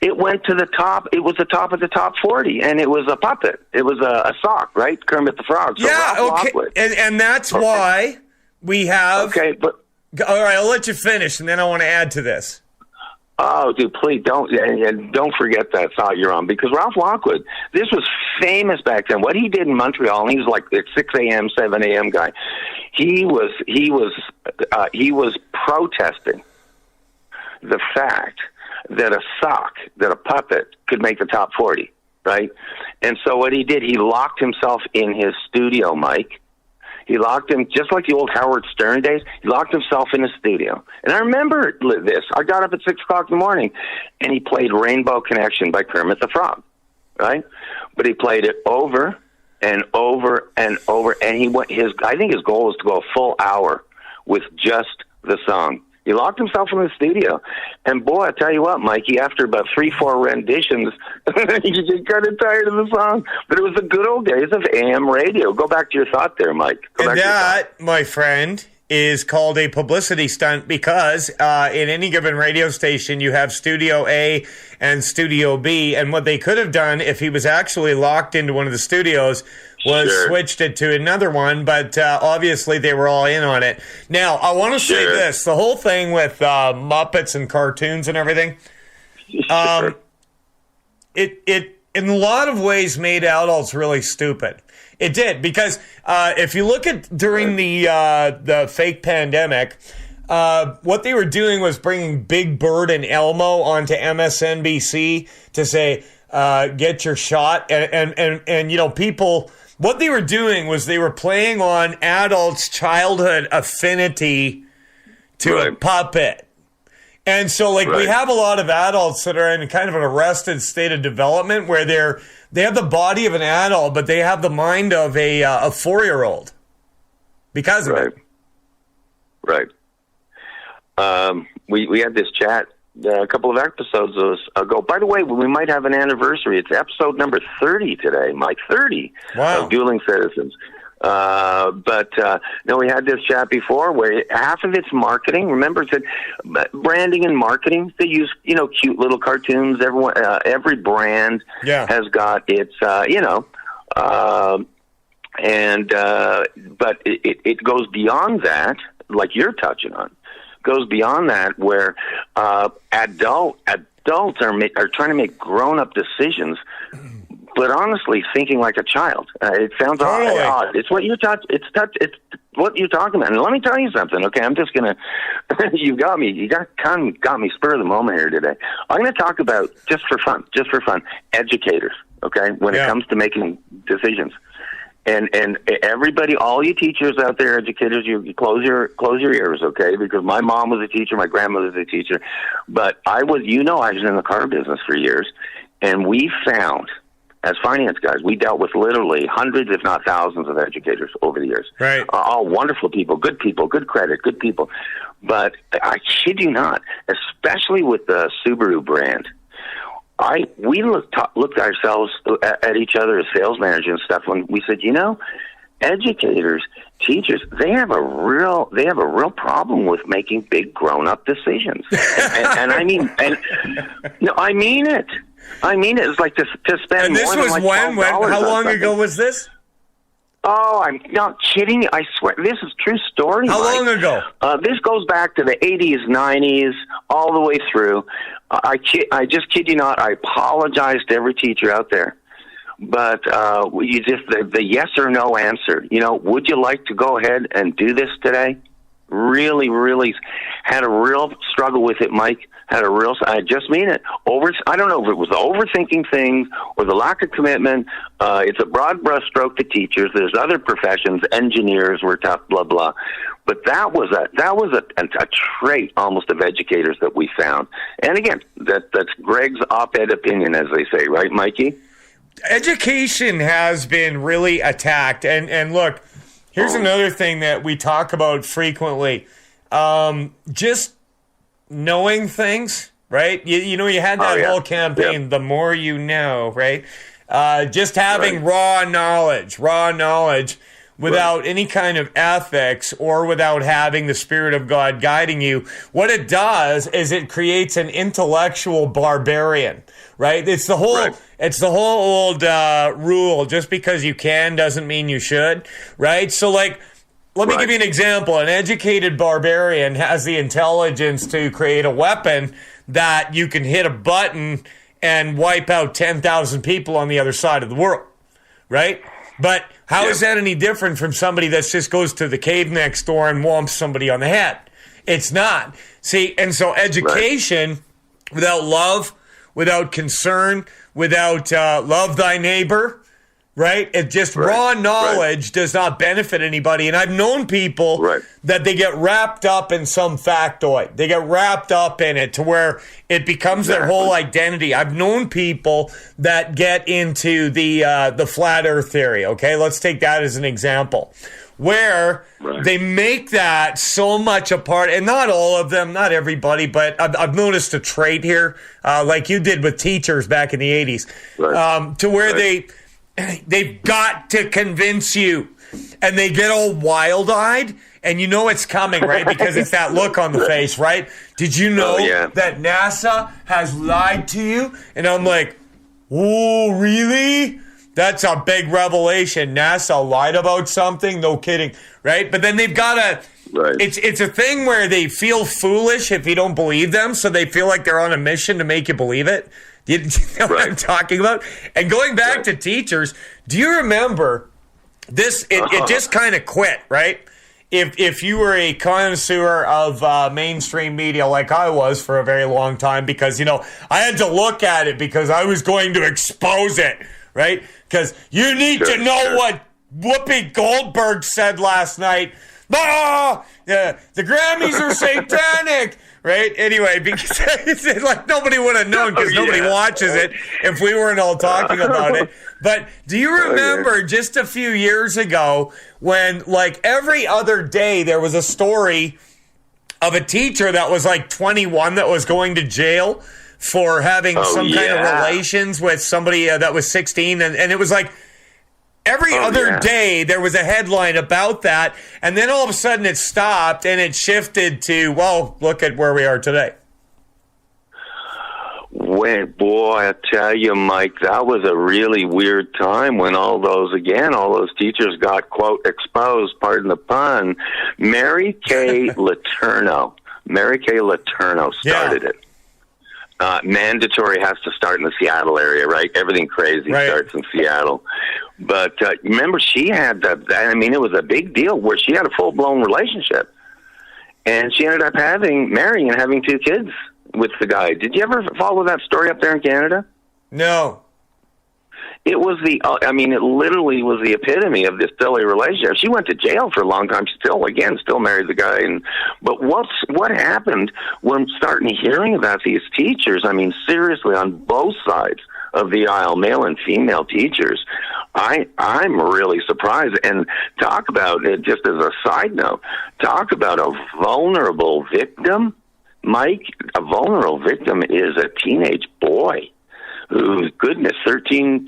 Speaker 3: It went to the top. It was the top of the top 40, and it was a puppet. It was a sock, right? Kermit the Frog. So and that's why we have... Okay, but... All right, I'll let you finish, and then I want to add to this. Oh, dude, please don't forget that thought you're on, because Ralph Lockwood, this was famous back then. What he did in Montreal, and he was like a 6 a.m., 7 a.m. guy. He was protesting the fact that a puppet could make the top 40, right? And so what he did, he locked himself in his studio, Mike. He locked him, just like the old Howard Stern days, he locked himself in his studio. And I remember this. I got up at 6 o'clock in the morning, and he played Rainbow Connection by Kermit the Frog, right? But he played it over and over and over, and I think his goal was to go a full hour with just the song. He locked himself in the studio, and boy, I tell you what, Mikey, after about 3-4 renditions, he just got tired of the song. But it was the good old days of AM radio. Go back to your thought there, Mike. And that, my friend, is called a publicity stunt, because in any given radio station, you have Studio A and Studio B, and what they could have done if he was actually locked into one of the studios was switched it to another one, but obviously they were all in on it. Now, I want to say this. The whole thing with Muppets and cartoons and everything, it in a lot of ways made adults really stupid. It did, because if you look at during the fake pandemic, what they were doing was bringing Big Bird and Elmo onto MSNBC to say, get your shot. And people... What they were doing was they were playing on adults' childhood affinity to a puppet. And so, we have a lot of adults that are in kind of an arrested state of development where they have the body of an adult, but they have the mind of a 4-year-old because of it. Right. We had this chat a couple of episodes ago. By the way, we might have an anniversary. It's episode number 30 today, Mike. 30 of Dueling-Citizens. But we had this chat before where half of it's marketing. Remember, it's branding and marketing. They use, cute little cartoons. Every brand has got its, but it goes beyond that, like you're touching on. Goes beyond that, where adults are trying to make grown-up decisions
Speaker 4: but honestly, thinking like a child. It sounds odd. It's what you're It's what you're talking about. And let me tell you something. Okay, I'm just gonna. You got me spur of the moment here today. I'm going to talk about just for fun, educators. Okay, when it comes to making decisions. And everybody, all you teachers out there, educators, you close your ears, okay? Because my mom was a teacher, my grandmother was a teacher, but I was in the car business for years, and we found, as finance guys, we dealt with literally hundreds, if not thousands, of educators over the years.
Speaker 3: Right.
Speaker 4: All wonderful people, good credit, good people. But I kid you not, especially with the Subaru brand. We looked ourselves at each other as sales managers and stuff when we said, educators, teachers, they have a real problem with making big grown-up decisions. and I mean it. It's like to spend.
Speaker 3: And this
Speaker 4: more
Speaker 3: was
Speaker 4: than like
Speaker 3: when? How long ago was this?
Speaker 4: Oh, I'm not kidding you. I swear, this is a true story.
Speaker 3: How long ago?
Speaker 4: This goes back to the 80s, 90s, all the way through. I just kid you not. I apologize to every teacher out there, but you just the yes or no answer. Would you like to go ahead and do this today? Really, really had a real struggle with it, Mike. I just mean it. I don't know if it was the overthinking things or the lack of commitment. It's a broad brushstroke to teachers. There's other professions, engineers were tough, blah, blah. But that was a trait almost of educators that we found. And again, that's Greg's op-ed opinion, as they say, right, Mikey?
Speaker 3: Education has been really attacked. And look, here's another thing that we talk about frequently. Just knowing things, right? You had that whole campaign, The More You Know, right? Just having raw knowledge without any kind of ethics or without having the Spirit of God guiding you. What it does is it creates an intellectual barbarian, right? It's the whole old rule. Just because you can doesn't mean you should, right? So let me give you an example. An educated barbarian has the intelligence to create a weapon that you can hit a button and wipe out 10,000 people on the other side of the world, right? But how is that any different from somebody that just goes to the cave next door and whomps somebody on the head? It's not. See, and so education without love, without concern, without love thy neighbor, right? It just raw knowledge does not benefit anybody. And I've known people that they get wrapped up in some factoid. They get wrapped up in it to where it becomes their whole identity. I've known people that get into the flat earth theory, okay? Let's take that as an example. Where they make that so much a part, and not all of them, not everybody, but I've noticed a trait here, like you did with teachers back in the 80s, to where they've got to convince you, and they get all wild-eyed, and you know it's coming, right? Because it's that look on the face, right? Did you know that NASA has lied to you? And I'm like, oh, really? That's a big revelation. NASA lied about something? No kidding, right? But then they've got to... It's a thing where they feel foolish if you don't believe them, so they feel like they're on a mission to make you believe it. Do you know what I'm talking about? And going back to teachers, do you remember this? It just kind of quit, right? If you were a connoisseur of mainstream media like I was for a very long time, because, I had to look at it because I was going to expose it, right? Because you need to know what Whoopi Goldberg said last night. The Grammys are satanic. Right? Anyway, because nobody would have known because nobody watches it if we weren't all talking about it. But do you remember just a few years ago when, every other day there was a story of a teacher that was 21 that was going to jail for having some kind of relations with somebody that was 16, and it was every other day there was a headline about that, and then all of a sudden it stopped and it shifted to, well, look at where we are today.
Speaker 4: Boy, I tell you, Mike, that was a really weird time when all those teachers got, quote, exposed, pardon the pun. Mary Kay Letourneau started it. mandatory has to start in the Seattle area, right? Everything crazy starts in Seattle. But remember, she had it was a big deal where she had a full-blown relationship. And she ended up marrying and having 2 kids with the guy. Did you ever follow that story up there in Canada?
Speaker 3: No.
Speaker 4: It was it literally was the epitome of this silly relationship. She went to jail for a long time. She still married the guy. But what happened when starting hearing about these teachers? I mean, seriously, on both sides of the aisle, male and female teachers, I'm really surprised. And talk about it, just as a side note, talk about a vulnerable victim. Mike, a vulnerable victim is a teenage boy who's, 12, 13,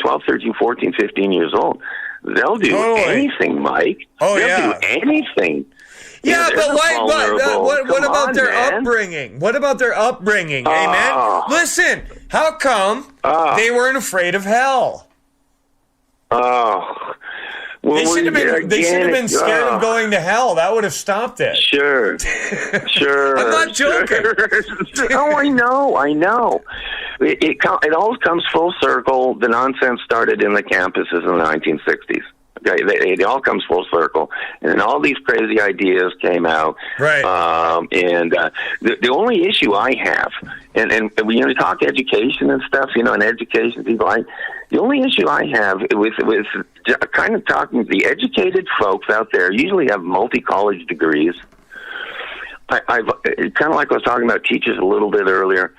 Speaker 4: 14, 15 years old. They'll do anything, Mike. They'll do anything.
Speaker 3: Yeah, but what about their upbringing? What about their upbringing? Amen. Listen, how come they weren't afraid of hell?
Speaker 4: Well,
Speaker 3: they should have been scared of going to hell. That would have stopped it.
Speaker 4: Sure.
Speaker 3: I'm not joking.
Speaker 4: Oh, I know. It all comes full circle. The nonsense started in the campuses in the 1960s. Okay, it all comes full circle, and then all these crazy ideas came out.
Speaker 3: Right.
Speaker 4: The only issue I have, and we talk education and stuff, and education people, the only issue I have with kind of talking to the educated folks out there, usually have multi-college degrees. I've kind of like I was talking about teachers a little bit earlier.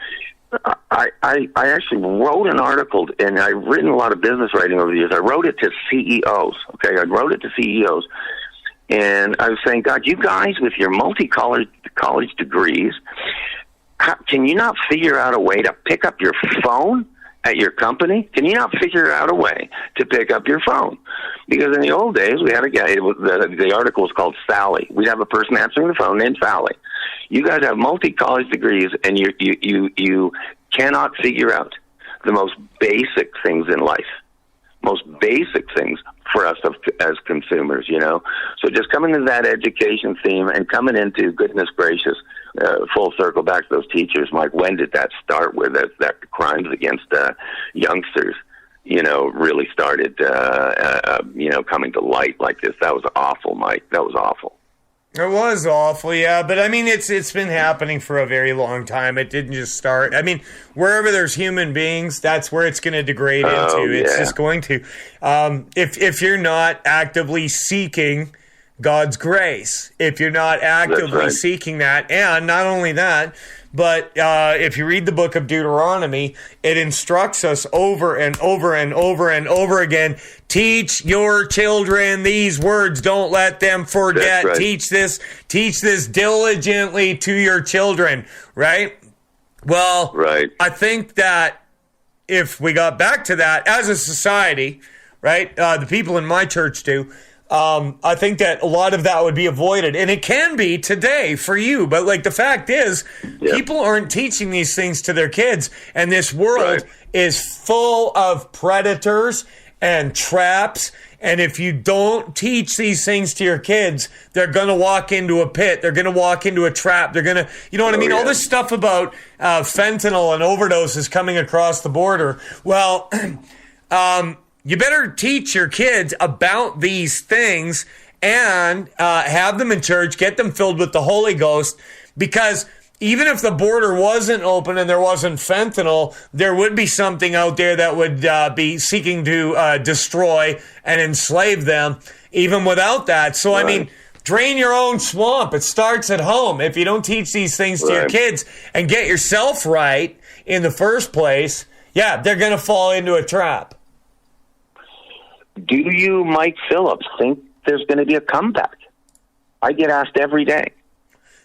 Speaker 4: I actually wrote an article, and I've written a lot of business writing over the years. I wrote it to CEOs, okay? I wrote it to CEOs, and I was saying, God, you guys with your multi-college degrees, can you not figure out a way to pick up your phone at your company? Can you not figure out a way to pick up your phone? Because in the old days, we had a guy, the article was called Sally. We'd have a person answering the phone named Sally. You guys have multi-college degrees, and you cannot figure out the most basic things in life, most basic things for us as consumers, So just coming to that education theme and coming into, goodness gracious, full circle back to those teachers, Mike, when did that start with that crimes against youngsters, really started, coming to light like this? That was awful, Mike. That was awful.
Speaker 3: It was awful, yeah, but I mean, it's been happening for a very long time. It didn't just start. I mean, wherever there's human beings, that's where it's going to degrade into. It's just going to. If you're not actively seeking God's grace, if you're not actively seeking that, and not only that, but if you read the book of Deuteronomy, it instructs us over and over and over and over again, teach your children these words. Don't let them forget. Right. Teach this diligently to your children, right? Well, I think that if we got back to that as a society, right, the people in my church do, I think that a lot of that would be avoided. And it can be today for you. But, the fact is, people aren't teaching these things to their kids. And this world is full of predators and traps. And if you don't teach these things to your kids, they're going to walk into a pit. They're going to walk into a trap. They're going to, you know what I mean? All this stuff about fentanyl and overdoses coming across the border. Well, you better teach your kids about these things and have them in church, get them filled with the Holy Ghost, because even if the border wasn't open and there wasn't fentanyl, there would be something out there that would be seeking to destroy and enslave them even without that. So, I mean, drain your own swamp. It starts at home. If you don't teach these things to your kids and get yourself right in the first place, they're going to fall into a trap.
Speaker 4: Do you, Mike Phillips, think there's going to be a comeback? I get asked every day.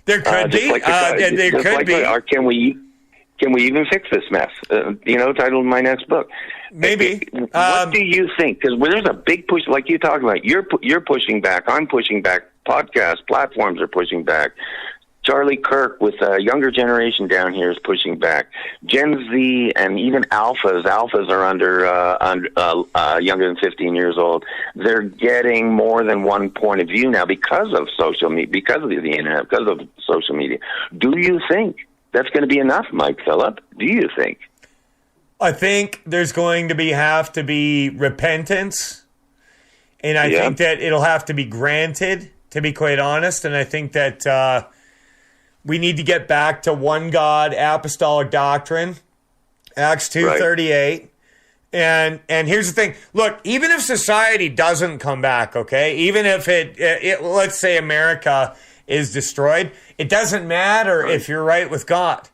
Speaker 3: There could be. There could be.
Speaker 4: Or can we even fix this mess? Titled my next book.
Speaker 3: Maybe.
Speaker 4: What do you think? Because there's a big push, like you talking about. You're pushing back. I'm pushing back. Podcast platforms are pushing back. Charlie Kirk with a younger generation down here is pushing back. Gen Z and even alphas are under younger than 15 years old. They're getting more than one point of view now because of social media, because of the internet, because of social media. Do you think that's going to be enough, Mike Phillip? Do you think?
Speaker 3: I think there's going to have to be repentance, and I think that it'll have to be granted, to be quite honest, and I think that we need to get back to one God apostolic doctrine, Acts 2:38. And here's the thing. Look, even if society doesn't come back, okay, even if it let's say America is destroyed, it doesn't matter if you're right with God.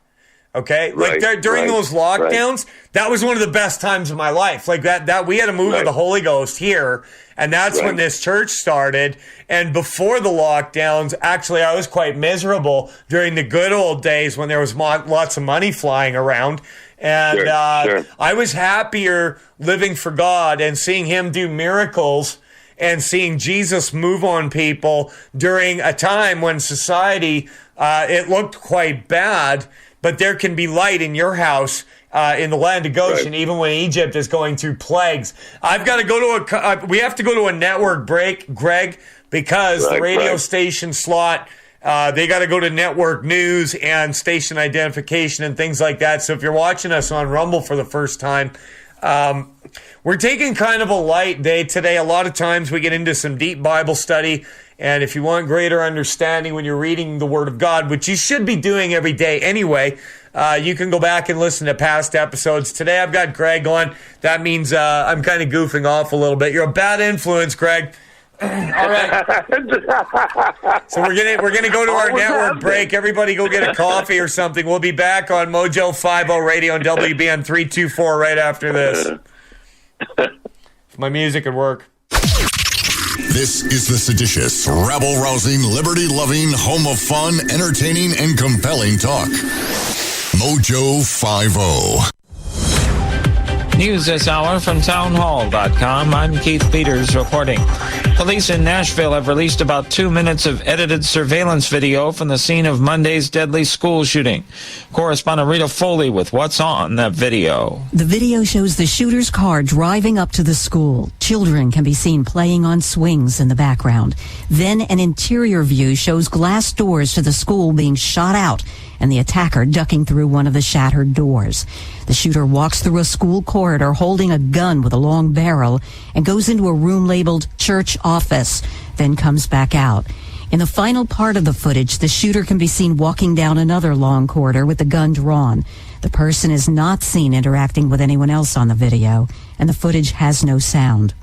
Speaker 3: Okay? During those lockdowns, that was one of the best times of my life. Like that we had a move of the Holy Ghost here, and that's when this church started. And before the lockdowns, actually, I was quite miserable during the good old days when there was lots of money flying around. And I was happier living for God and seeing him do miracles and seeing Jesus move on people during a time when society, it looked quite bad. But there can be light in your house in the land of Goshen, even when Egypt is going through plagues. I've got to go to we have to go to a network break, Greg, because the radio station slot, they got to go to network news and station identification and things like that. So if you're watching us on Rumble for the first time, we're taking kind of a light day today. A lot of times we get into some deep Bible study. And if you want greater understanding when you're reading the Word of God, which you should be doing every day anyway, you can go back and listen to past episodes. Today I've got Greg on. That means I'm kind of goofing off a little bit. You're a bad influence, Greg. All right. So we're gonna go to our network break. Everybody go get a coffee or something. We'll be back on Mojo-50 Radio and WBN 324 right after this. If my music would work.
Speaker 16: This is the seditious, rabble-rousing, liberty-loving, home of fun, entertaining, and compelling talk. Mojo-50.
Speaker 17: News this hour from townhall.com. I'm Keith Peters reporting. Police in Nashville have released about 2 minutes of edited surveillance video from the scene of Monday's deadly school shooting. Correspondent Rita Foley with what's on that video.
Speaker 18: The video shows the shooter's car driving up to the school. Children can be seen playing on swings in the background. Then an interior view shows glass doors to the school being shot out and the attacker ducking through one of the shattered doors. The shooter walks through a school corridor holding a gun with a long barrel and goes into a room labeled church office, then comes back out. In the final part of the footage, the shooter can be seen walking down another long corridor with the gun drawn. The person is not seen interacting with anyone else on the video, and the footage has no sound.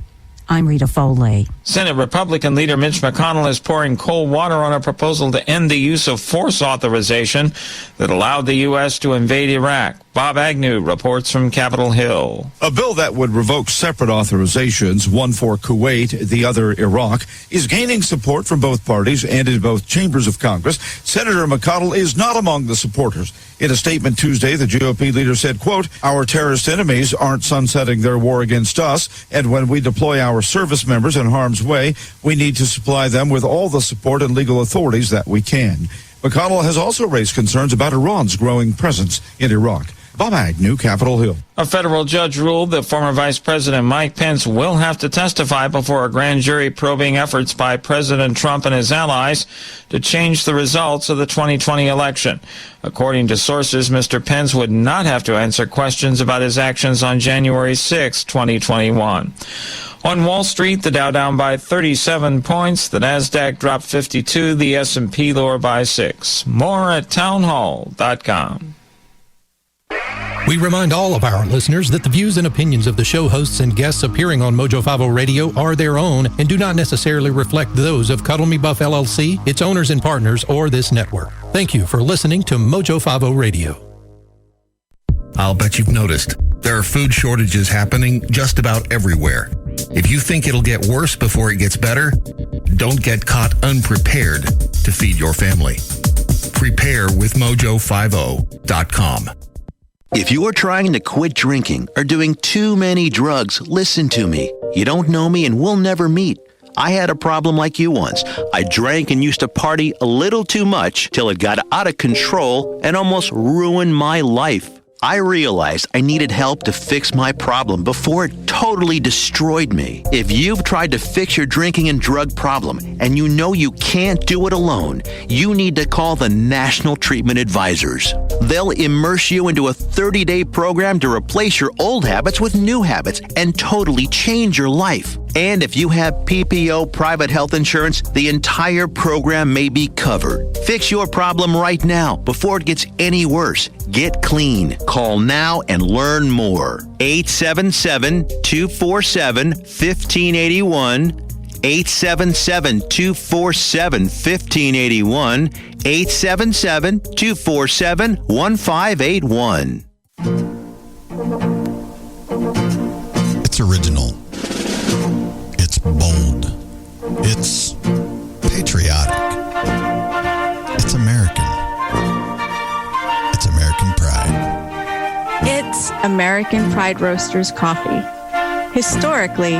Speaker 18: I'm Rita Foley.
Speaker 17: Senate Republican leader Mitch McConnell is pouring cold water on a proposal to end the use of force authorization that allowed the U.S. to invade Iraq. Bob Agnew reports from Capitol Hill.
Speaker 19: A bill that would revoke separate authorizations, one for Kuwait, the other Iraq, is gaining support from both parties and in both chambers of Congress. Senator McConnell is not among the supporters. In a statement Tuesday, the GOP leader said, quote, "Our terrorist enemies aren't sunsetting their war against us, and when we deploy our service members in harm's way, we need to supply them with all the support and legal authorities that we can." McConnell has also raised concerns about Iran's growing presence in Iraq. Bob Agnew, Capitol Hill.
Speaker 17: A federal judge ruled that former Vice President Mike Pence will have to testify before a grand jury probing efforts by President Trump and his allies to change the results of the 2020 election. According to sources, Mr. Pence would not have to answer questions about his actions on January 6, 2021. On Wall Street, the Dow down by 37 points, the Nasdaq dropped 52, the S&P lower by 6. More at townhall.com.
Speaker 6: We remind all of our listeners that the views and opinions of the show hosts and guests appearing on Mojo-50 Radio are their own and do not necessarily reflect those of Cuddle Me Buff LLC, its owners and partners, or this network. Thank you for listening to Mojo-50 Radio.
Speaker 20: I'll bet you've noticed there are food shortages happening just about everywhere. If you think it'll get worse before it gets better, don't get caught unprepared to feed your family. Prepare with Mojo50.com.
Speaker 21: If you are trying to quit drinking or doing too many drugs, listen to me. You don't know me and we'll never meet. I had a problem like you once. I drank and used to party a little too much till it got out of control and almost ruined my life. I realized I needed help to fix my problem before it totally destroyed me. If you've tried to fix your drinking and drug problem and you know you can't do it alone, you need to call the National Treatment Advisors. They'll immerse you into a 30-day program to replace your old habits with new habits and totally change your life. And if you have PPO private health insurance, the entire program may be covered. Fix your problem right now before it gets any worse. Get clean. Call now and learn more. 877-247-1581. 877-247-1581. 877-247-1581.
Speaker 16: It's original. It's bold. It's patriotic. It's American. It's American pride.
Speaker 2: It's American Pride Roasters coffee. Historically,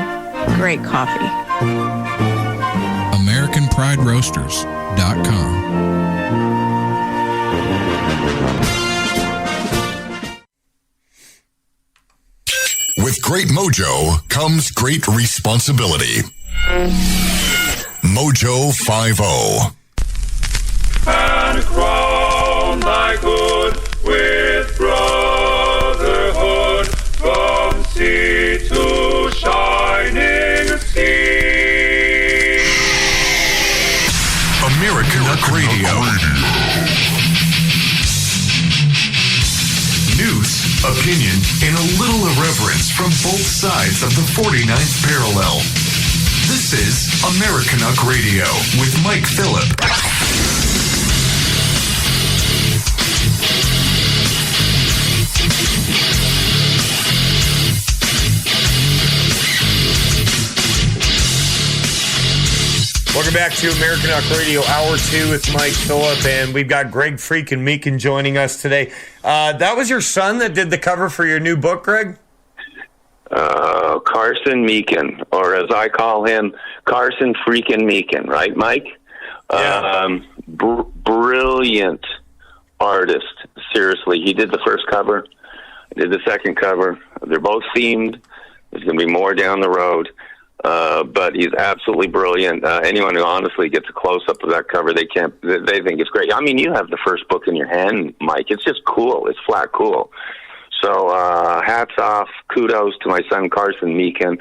Speaker 2: great coffee.
Speaker 22: AmericanPrideRoasters.com.
Speaker 16: With great mojo comes great responsibility. Mojo-50.
Speaker 10: And crown thy good with brotherhood from sea to shining sea.
Speaker 1: Americanuck Radio. News, opinion, and a little irreverence from both sides of the 49th parallel. This is Americanuck Radio with Mike Filip.
Speaker 3: Welcome back to Americanuck Radio, Hour 2 with Mike Filip, and we've got Greg freaking Meakin joining us today. That was your son that did the cover for your new book, Greg?
Speaker 4: Carson Meakin, or as I call him, Carson freaking Meakin, right, Mike?
Speaker 3: Yeah.
Speaker 4: Brilliant artist, seriously. He did the first cover, did the second cover. They're both themed. There's going to be more down the road. But he's absolutely brilliant. Anyone who honestly gets a close-up of that cover, they think it's great. I mean, you have the first book in your hand, Mike. It's just cool. It's flat cool. So hats off, kudos to my son, Carson Meakin.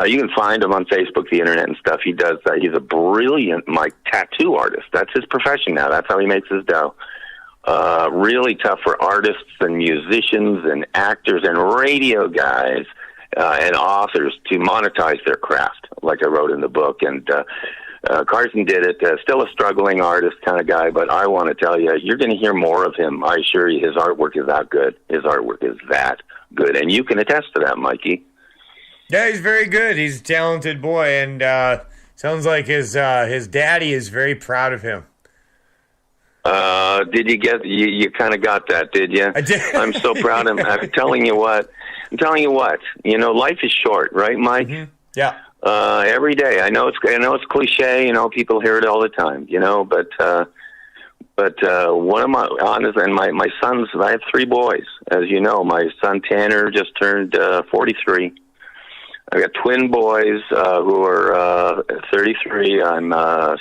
Speaker 4: You can find him on Facebook, the internet, and stuff. He does that. He's a brilliant, tattoo artist. That's his profession now. That's how he makes his dough. Really tough for artists and musicians and actors and radio guys and authors to monetize their craft, like I wrote in the book. And Carson did it. Still a struggling artist kind of guy, but I want to tell you, you're going to hear more of him. I assure you, his artwork is that good. His artwork is that good. And you can attest to that, Mikey.
Speaker 3: Yeah, he's very good. He's a talented boy, and sounds like his daddy is very proud of him.
Speaker 4: Did you get, you kind of got that, did you?
Speaker 3: I did.
Speaker 4: I'm so proud of him. I'm telling you what, life is short, right, Mike?
Speaker 3: Mm-hmm. Yeah.
Speaker 4: Every day. I know it's cliche, people hear it all the time, but one of my honest, and my sons, I have three boys, as you know. My son Tanner just turned 43. I got twin boys who are 33. I'm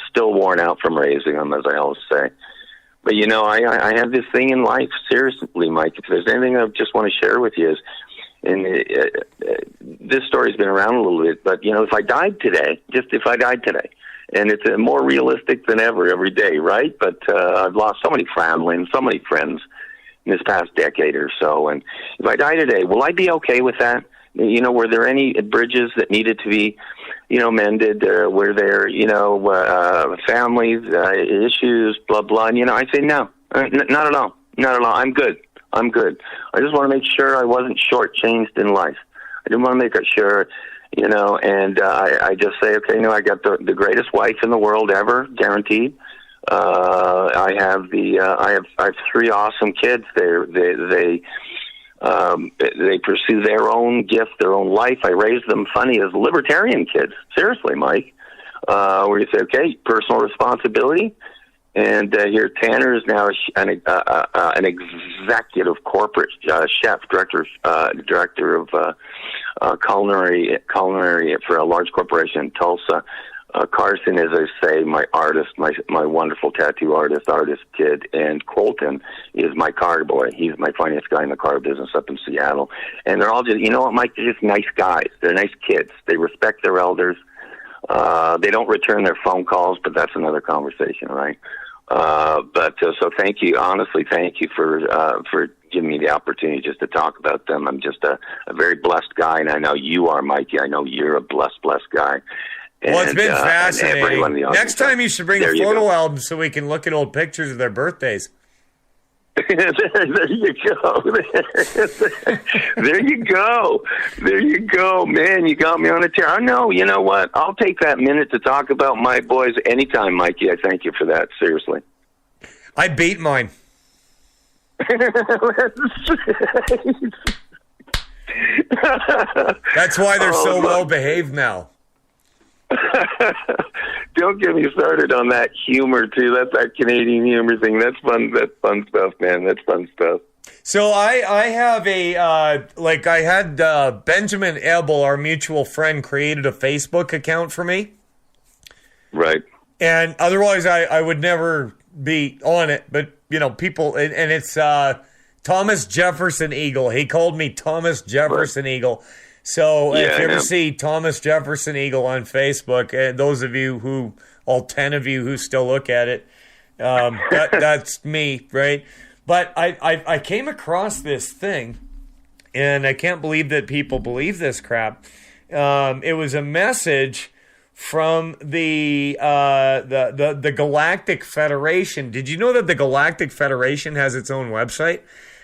Speaker 4: still worn out from raising them, as I always say. But, I have this thing in life, seriously, Mike. If there's anything I just want to share with you is, and this story's been around a little bit, but, if I died today, and it's more realistic than ever every day, right? But I've lost so many family and so many friends in this past decade or so. And if I die today, will I be okay with that? Were there any bridges that needed to be, mended? Were there, families, issues, blah, blah? And, I say, no, not at all. Not at all. I'm good. I just want to make sure I wasn't shortchanged in life. I didn't want to make sure, and I just say, okay, I got the greatest wife in the world ever, guaranteed. I have three awesome kids. They pursue their own gift, their own life. I raised them funny as libertarian kids. Seriously, Mike. Where you say, okay, personal responsibility, And here, Tanner is now an executive corporate chef, director of culinary for a large corporation in Tulsa. Carson, as I say, my artist, my wonderful tattoo artist kid, and Colton is my car boy. He's my finance guy in the car business up in Seattle. And they're all just, you know what, Mike, they're just nice guys. They're nice kids. They respect their elders. They don't return their phone calls, but that's another conversation, right? So thank you, honestly, thank you for giving me the opportunity just to talk about them. I'm just a very blessed guy, and I know you are, Mikey. I know you're a blessed guy.
Speaker 3: Well, it's been fascinating. Next time you should bring a photo album so we can look at old pictures of their birthdays.
Speaker 4: There you go. There you go. There you go. Man, you got me on a tear. I know. You know what? I'll take that minute to talk about my boys anytime, Mikey. I thank you for that. Seriously.
Speaker 3: I beat mine. That's why they're so well behaved now.
Speaker 4: Don't get me started on that humor too. That's that Canadian humor thing. That's fun. That's fun stuff, man. That's fun stuff.
Speaker 3: So I have Benjamin Ebel, our mutual friend, created a Facebook account for me.
Speaker 4: Right.
Speaker 3: And otherwise I would never be on it. But people, and it's Thomas Jefferson Eagle. He called me Thomas Jefferson Eagle. So if you ever see Thomas Jefferson Eagle on Facebook, and those of you all 10 of you who still look at it, that's me, right? But I came across this thing, and I can't believe that people believe this crap. It was a message from the Galactic Federation. Did you know that the Galactic Federation has its own website?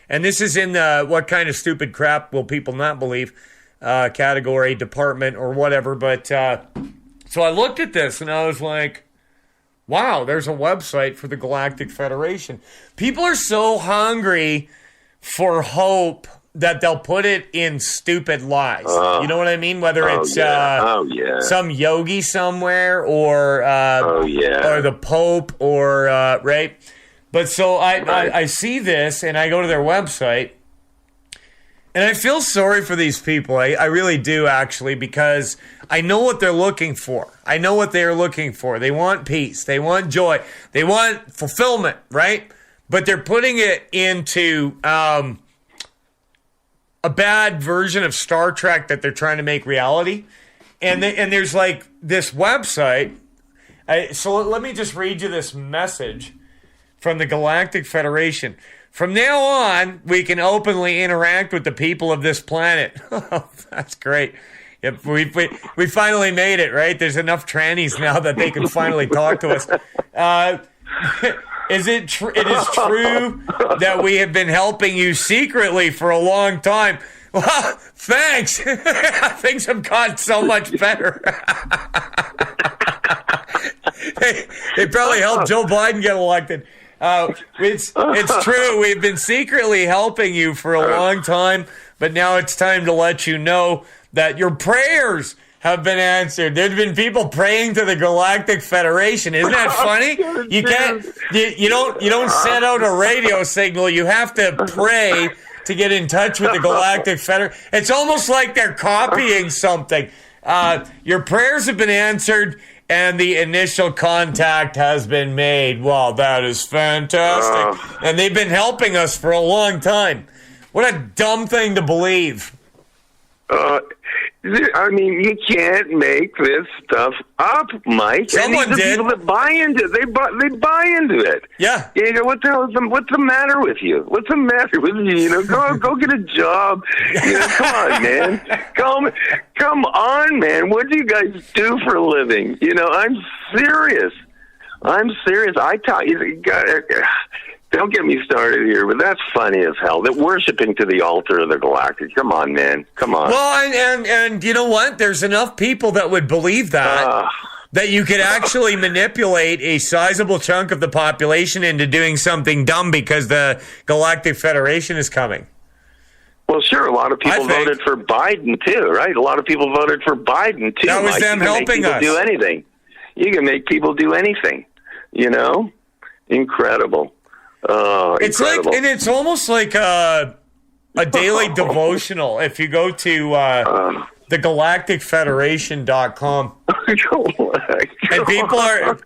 Speaker 3: And this is in the what kind of stupid crap will people not believe category, department, or whatever. But so I looked at this and I was like, wow, there's a website for the Galactic Federation. People are so hungry for hope that they'll put it in stupid lies. You know what I mean? Whether it's some yogi somewhere or the Pope or right. But so I see this and I go to their website. And I feel sorry for these people. I really do, actually, because I know what they're looking for. I know what they are looking for. They want peace. They want joy. They want fulfillment, right? But they're putting it into a bad version of Star Trek that they're trying to make reality. And there's like this website. So let me just read you this message from the Galactic Federation. From now on, we can openly interact with the people of this planet. Oh, that's great. Yep, we finally made it, right? There's enough trannies now that they can finally talk to us. It is true that we have been helping you secretly for a long time. Well, thanks. Things have gotten so much better. They probably helped Joe Biden get elected. It's true. We've been secretly helping you for a long time, but now it's time to let you know that your prayers have been answered. There's been people praying to the Galactic Federation. Isn't that funny? You can't. You don't send out a radio signal. You have to pray to get in touch with the Galactic Federation. It's almost like they're copying something. Your prayers have been answered. And the initial contact has been made. Wow, that is fantastic. And they've been helping us for a long time. What a dumb thing to believe.
Speaker 4: I mean, you can't make this stuff up, Mike.
Speaker 3: Someone did.
Speaker 4: People that buy into it, they buy into it.
Speaker 3: Yeah.
Speaker 4: You know, what the hell what's the matter with you? What's the matter with you? You know, go get a job. You know, come on, man. Come on, man. What do you guys do for a living? You know, I'm serious. I tell you, don't get me started here, but that's funny as hell. That worshiping to the altar of the Galactic. Come on, man. Come on.
Speaker 3: Well, and you know what? There's enough people that would believe that you could actually manipulate a sizable chunk of the population into doing something dumb because the Galactic Federation is coming.
Speaker 4: Well, sure. A lot of people voted for Biden, too, right? A lot of people voted for Biden, too.
Speaker 3: That was them helping us.
Speaker 4: Do anything. You can make people do anything, you know? Incredible. Oh,
Speaker 3: it's
Speaker 4: incredible.
Speaker 3: like, and it's almost like a daily devotional. If you go to thegalacticfederation.com, and people are,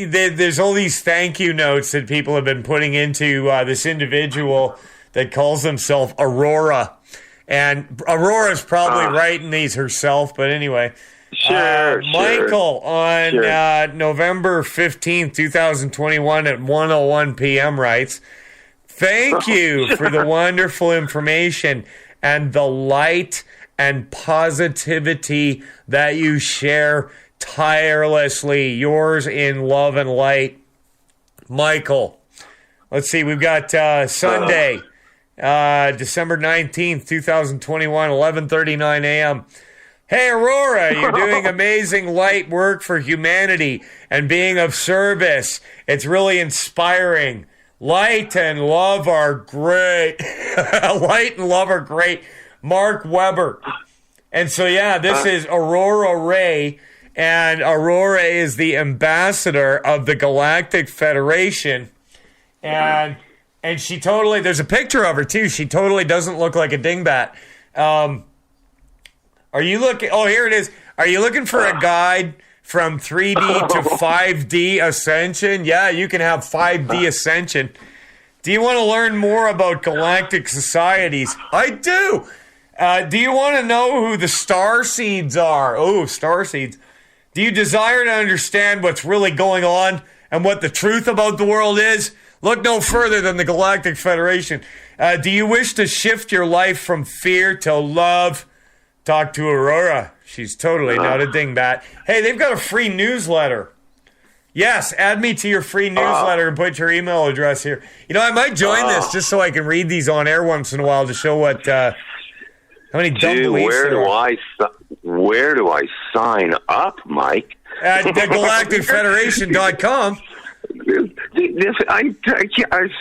Speaker 3: there's all these thank you notes that people have been putting into this individual that calls himself Aurora. And Aurora's probably writing these herself, but anyway. Michael, on November 15th, 2021 at 1:01 p.m. writes, thank you for the wonderful information and the light and positivity that you share tirelessly. Yours in love and light, Michael. Let's see, we've got Sunday, December 19th, 2021, 11:39 a.m. Hey, Aurora, you're doing amazing light work for humanity and being of service. It's really inspiring. Light and love are great. Light and love are great. Mark Weber. And so, this is Aurora Ray, and Aurora is the ambassador of the Galactic Federation. And she totally, there's a picture of her, too. She totally doesn't look like a dingbat. Are you looking? Oh, here it is. Are you looking for a guide from 3D to 5D ascension? Yeah, you can have 5D ascension. Do you want to learn more about galactic societies? I do. Do you want to know who the star seeds are? Oh, star seeds. Do you desire to understand what's really going on and what the truth about the world is? Look no further than the Galactic Federation. Do you wish to shift your life from fear to love? Talk to Aurora. She's totally not a dingbat. Hey, they've got a free newsletter. Yes, add me to your free newsletter and put your email address here. You know, I might join this just so I can read these on air once in a while to show what how many dumb beliefs there are.
Speaker 4: Where do I sign up, Mike?
Speaker 3: At thegalacticfederation.com.
Speaker 4: I'm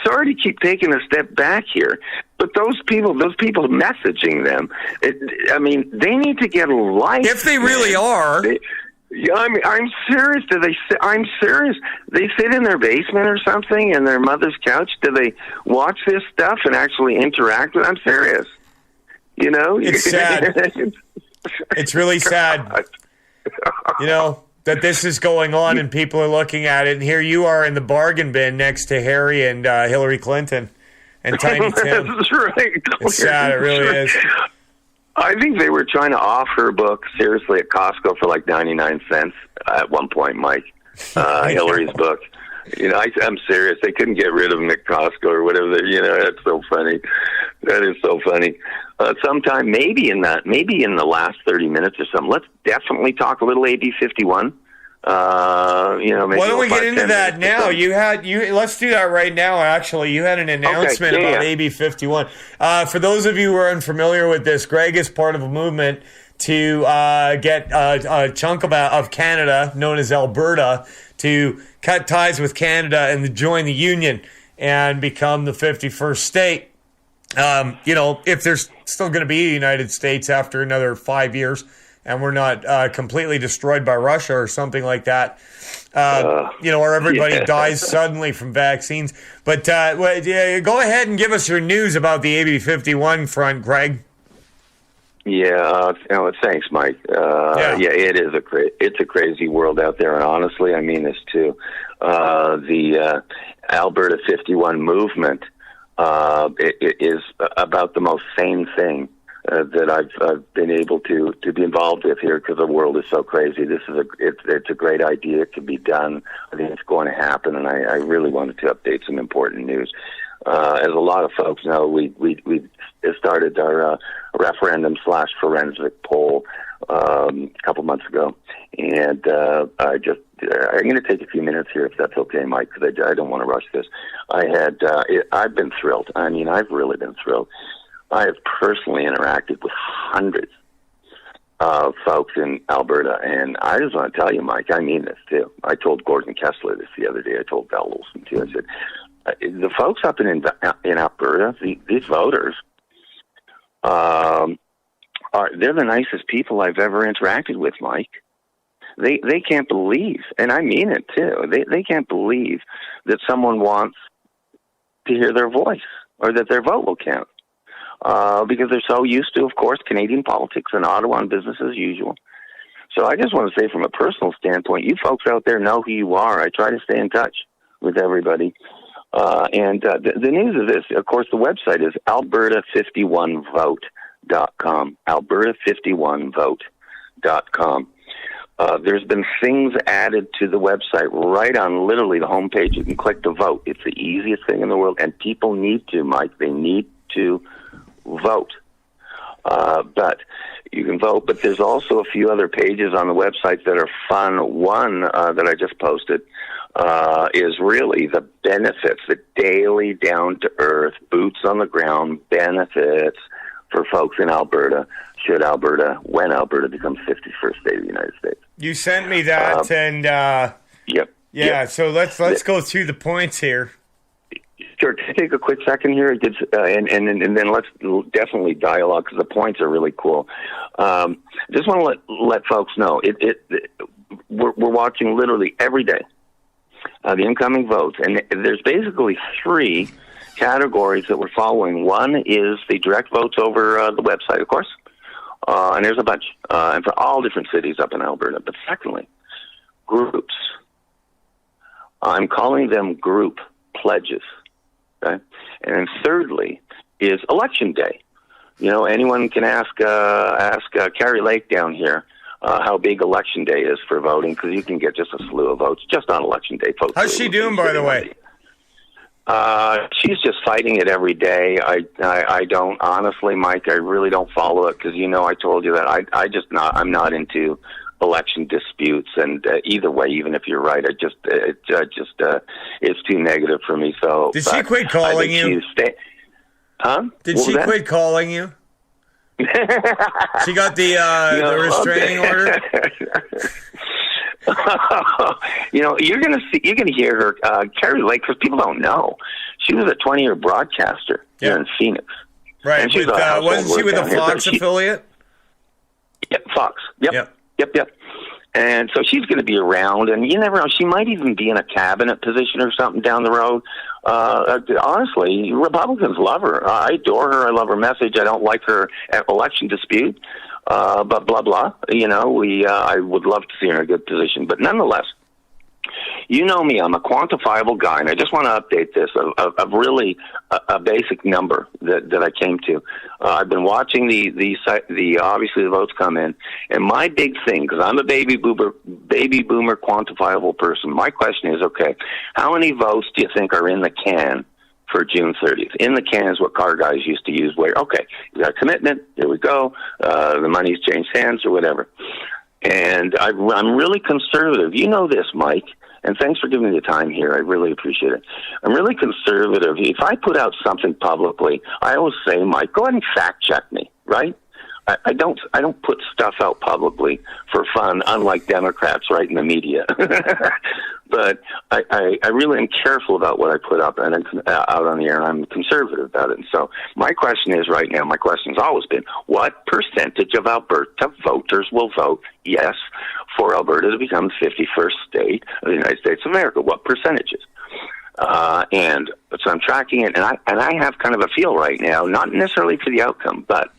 Speaker 4: sorry to keep taking a step back here, but those people messaging them, they need to get a life.
Speaker 3: If they really are.
Speaker 4: I'm serious. I'm serious. They sit in their basement or something in their mother's couch. Do they watch this stuff and actually interact with it? I'm serious. You know?
Speaker 3: It's sad. It's really sad. You know, that this is going on and people are looking at it, and here you are in the bargain bin next to Harry and Hillary Clinton and Tiny Tim.
Speaker 4: That's right.
Speaker 3: It's sad, it really is.
Speaker 4: I think they were trying to offer a book seriously at Costco for like 99 cents at one point, Mike. Hillary's book. You know, I'm serious. They couldn't get rid of them at Costco or whatever. That's so funny. That is so funny. Sometime, maybe in the last 30 minutes or something, let's definitely talk a little AB 51. Maybe
Speaker 3: why don't we get into that now? Let's do that right now. Actually, you had an announcement about AB 51. For those of you who are unfamiliar with this, Greg is part of a movement to get a chunk of Canada, known as Alberta, to cut ties with Canada and join the Union and become the 51st state. If there's still going to be a United States after another 5 years and we're not completely destroyed by Russia or something like that, or everybody dies suddenly from vaccines. But go ahead and give us your news about the AB 51 front, Greg.
Speaker 4: Yeah, thanks, Mike. It's a crazy world out there, and honestly, I mean this too. The Alberta 51 movement it is about the most sane thing that I've been able to be involved with here, because the world is so crazy. It's a great idea. It can be done. I think it's going to happen, and I really wanted to update some important news. As a lot of folks know, we started our referendum/forensic poll a couple months ago, and I'm going to take a few minutes here, if that's okay, Mike, because I don't want to rush this. I've been thrilled. I mean, I've really been thrilled. I have personally interacted with hundreds of folks in Alberta, and I just want to tell you, Mike, I mean this too. I told Gordon Kessler this the other day. I told Val Olson too. I said, the folks up in Alberta, these voters, they're the nicest people I've ever interacted with, Mike. They can't believe, and I mean it too, they can't believe that someone wants to hear their voice or that their vote will count. Because they're so used to, of course, Canadian politics and Ottawa and business as usual. So I just want to say from a personal standpoint, you folks out there know who you are. I try to stay in touch with everybody. And the news is this. Of course, the website is alberta51vote.com, alberta51vote.com. There's been things added to the website right on literally the homepage. You can click to vote. It's the easiest thing in the world, and people need to, Mike. They need to vote. But you can vote, but there's also a few other pages on the website that are fun. One that I just posted is really the benefits, the daily, down-to-earth, boots-on-the-ground benefits for folks in Alberta when Alberta becomes 51st state of the United States.
Speaker 3: You sent me that, and
Speaker 4: yep.
Speaker 3: So let's go through the points here.
Speaker 4: Sure. Can I take a quick second here? And then let's definitely dialogue because the points are really cool. Just want to let folks know we're watching literally every day the incoming votes, and there's basically three categories that we're following. One is the direct votes over the website, of course, and there's a bunch, and for all different cities up in Alberta. But secondly, groups. I'm calling them group pledges. Okay? And then thirdly is election day. You know, anyone can ask Carrie Lake down here how big election day is for voting, because you can get just a slew of votes just on election day. Folks,
Speaker 3: how's she doing, by the way?
Speaker 4: She's just fighting it every day. I don't, honestly, Mike, I really don't follow it because, you know, I told you that I'm not into election disputes, and either way, even if you're right, it's too negative for me. So
Speaker 3: did she quit calling you? Did she quit calling you? She got the restraining order.
Speaker 4: You know, you're gonna hear her, Carrie Lake, because people don't know. She was a 20-year broadcaster here in Phoenix.
Speaker 3: Right. Wasn't she with the Fox affiliate?
Speaker 4: Yep, Fox. Yep. And so she's going to be around, and you never know. She might even be in a cabinet position or something down the road. Honestly, Republicans love her. I adore her. I love her message. I don't like her election dispute, but blah, blah. You know, I would love to see her in a good position. But nonetheless, you know me, I'm a quantifiable guy, and I just want to update this of really a basic number that I came to. I've been watching the obviously the votes come in, and my big thing, because I'm a baby boomer quantifiable person, my question is, okay, how many votes do you think are in the can for June 30th? In the can is what car guys used to use, where, okay, you got a commitment, here we go, the money's changed hands or whatever. And I'm really conservative. You know this, Mike, and thanks for giving me the time here. I really appreciate it. I'm really conservative. If I put out something publicly, I always say, Mike, go ahead and fact check me, right? I don't put stuff out publicly for fun, unlike Democrats, right, in the media. But I really am careful about what I put up and out on the air, and I'm conservative about it. And so my question is right now, my question has always been, what percentage of Alberta voters will vote yes for Alberta to become the 51st state of the United States of America? What percentages? And so I'm tracking it, and I have kind of a feel right now, not necessarily for the outcome, but